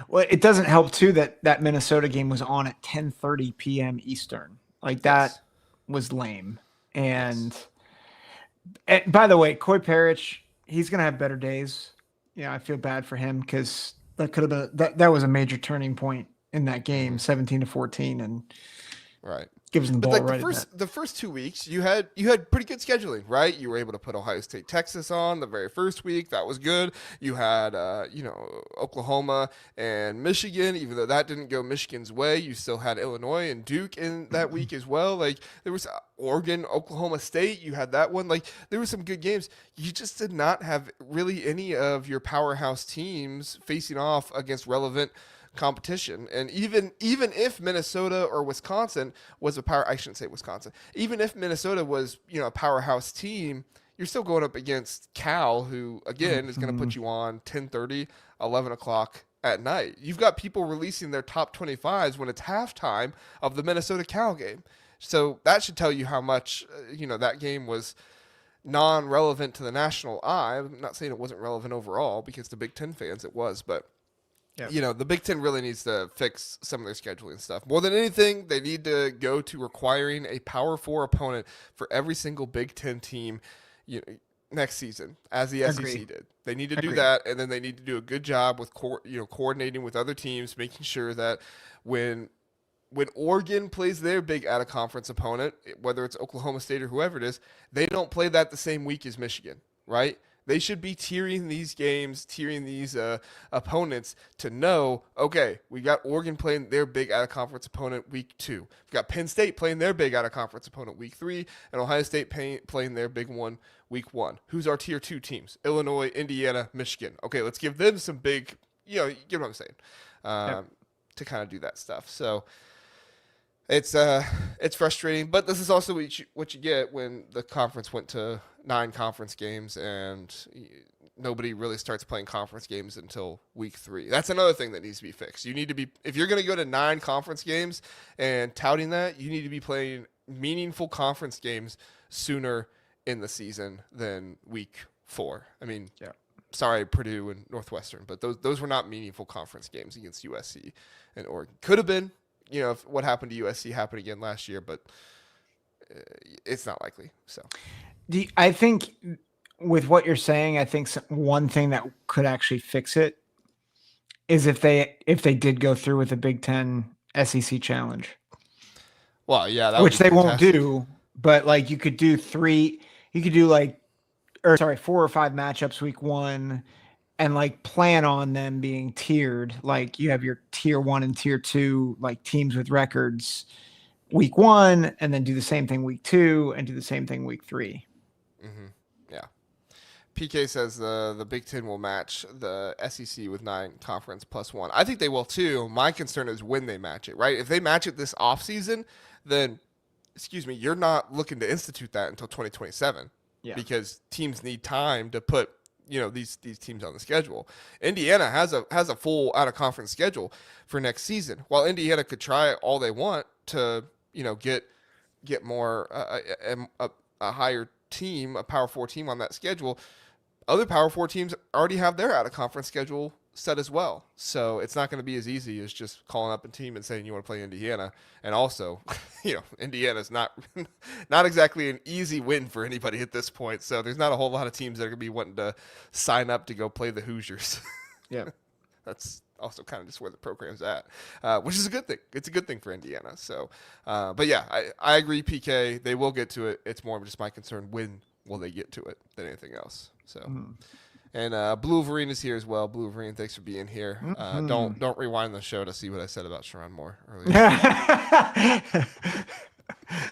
Well, it doesn't help too that Minnesota game was on at 10:30 p.m. Eastern. Like that was lame. And by the way, Coy Parrish, he's gonna have better days. I feel bad for him because that could have been that was a major turning point in that game, 17-14, and
right.
Gives them the ball right.
The first 2 weeks, you had pretty good scheduling, right? You were able to put Ohio State, Texas on the very first week. That was good. You had Oklahoma and Michigan, even though that didn't go Michigan's way. You still had Illinois and Duke in that week as well. Like there was Oregon, Oklahoma State. You had that one. Like there were some good games. You just did not have really any of your powerhouse teams facing off against relevant competition. And even if Minnesota or Wisconsin was a power, I shouldn't say Wisconsin, even if Minnesota was, a powerhouse team, you're still going up against Cal, who again is going to put you on 10:30, 11 o'clock at night. You've got people releasing their top 25s when it's halftime of the Minnesota Cal game. So that should tell you how much, that game was non-relevant to the national eye. I'm not saying it wasn't relevant overall because the Big Ten fans it was, but the Big Ten really needs to fix some of their scheduling stuff. More than anything, they need to go to requiring a Power 4 opponent for every single Big Ten team next season, as the SEC did. They need to do that, and then they need to do a good job with coordinating with other teams, making sure that when Oregon plays their big out-of-conference opponent, whether it's Oklahoma State or whoever it is, they don't play that the same week as Michigan, right? They should be tiering these games, tiering these opponents to know, okay, we got Oregon playing their big out-of-conference opponent week 2. We've got Penn State playing their big out-of-conference opponent week 3, and Ohio State playing their big one week 1. Who's our tier 2 teams? Illinois, Indiana, Michigan. Okay, let's give them some big, you get what I'm saying, to kind of do that stuff. So it's frustrating, but this is also what you get when the conference went to 9 conference games and nobody really starts playing conference games until week 3. That's another thing that needs to be fixed. You need to be, if you're going to go to 9 conference games and touting that, you need to be playing meaningful conference games sooner in the season than week 4. I mean, sorry, Purdue and Northwestern, but those were not meaningful conference games against USC and Oregon. Could have been. If what happened to USC happened again last year, but it's not likely. So,
I think with what you're saying, I think one thing that could actually fix it is if they did go through with the Big Ten SEC challenge.
Well, yeah,
which they won't do, but like you could do 4 or 5 matchups week 1. And like plan on them being tiered, like you have your tier 1 and tier 2, like teams with records week 1, and then do the same thing week 2 and do the same thing week 3.
Mm-hmm. Yeah. PK says the Big Ten will match the SEC with 9 conference plus 1. I think they will too. My concern is when they match it, right? If they match it this offseason, then, you're not looking to institute that until 2027 because teams need time to put these teams on the schedule. Indiana has a full out of conference schedule for next season. While Indiana could try all they want to get more a higher team, a Power 4 team on that schedule, other Power 4 teams already have their out of conference schedule set as well. So it's not going to be as easy as just calling up a team and saying you want to play Indiana. And also, Indiana's not exactly an easy win for anybody at this point. So there's not a whole lot of teams that are going to be wanting to sign up to go play the Hoosiers.
Yeah.
That's also kind of just where the program's at, which is a good thing. It's a good thing for Indiana. So, but yeah, I agree, PK. They will get to it. It's more of just my concern, when will they get to it, than anything else. So. And Blue Wolverine is here as well. Blue Wolverine, thanks for being here. Don't rewind the show to see what I said about Sharon Moore earlier.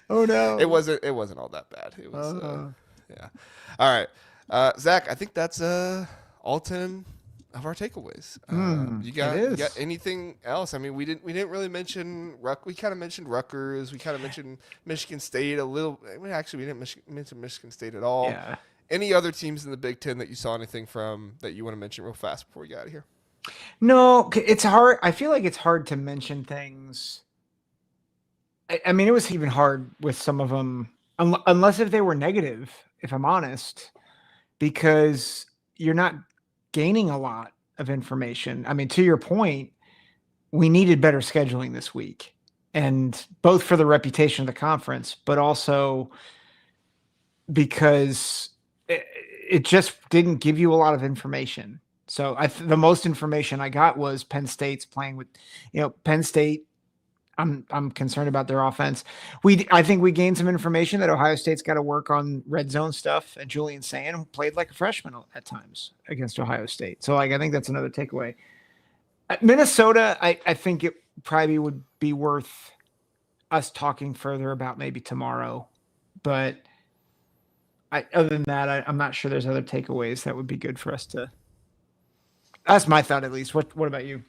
Oh no,
it wasn't all that bad. It was yeah. All right, Zach. I think that's all 10 of our takeaways. You got anything else? I mean, we didn't really mention We kind of mentioned Rutgers. We kind of mentioned Michigan State a little. Actually, we didn't mention Michigan State at all.
Yeah.
Any other teams in the Big Ten that you saw anything from that you want to mention real fast before we get out of here?
No, it's hard. I feel like it's hard to mention things. I mean, it was even hard with some of them, unless if they were negative, if I'm honest, because you're not gaining a lot of information. I mean, to your point, we needed better scheduling this week, and both for the reputation of the conference, but also because it just didn't give you a lot of information. So the most information I got was Penn State's playing with, Penn State. I'm concerned about their offense. I think we gained some information that Ohio State's got to work on red zone stuff. And Julian Sand played like a freshman at times against Ohio State. So I think that's another takeaway. At Minnesota, I think it probably would be worth us talking further about maybe tomorrow, but other than that, I'm not sure there's other takeaways that would be good for us to. That's my thought, at least. What about you?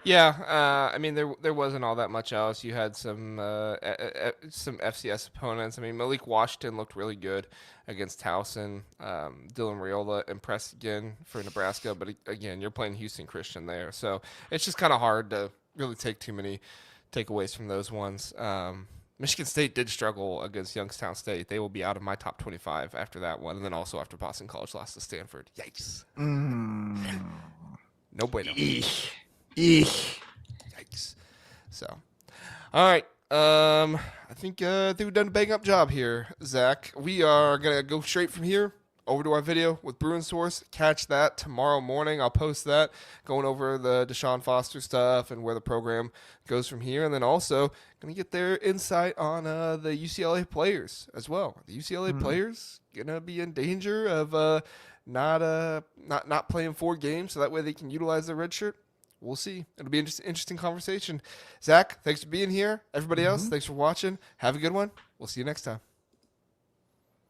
Yeah, I mean there wasn't all that much else. You had some FCS opponents. I mean Malik Washington looked really good against Towson. Dylan Raiola impressed again for Nebraska, but again you're playing Houston Christian there, so it's just kind of hard to really take too many takeaways from those ones. Michigan State did struggle against Youngstown State. They will be out of my top 25 after that one, and then also after Boston College lost to Stanford. Yikes! No bueno.
Eesh. Eesh.
Yikes. So, all right. I think we've done a bang up job here, Zach. We are gonna go straight from here over to our video with Bruin Source. Catch that tomorrow morning. I'll post that, going over the Deshaun Foster stuff and where the program goes from here, and then also gonna get their insight on the UCLA players as well. The UCLA players gonna be in danger of not playing 4 games, so that way they can utilize their red shirt. We'll see. It'll be an interesting conversation. Zach, thanks for being here. Everybody else, thanks for watching. Have a good one. We'll see you next time.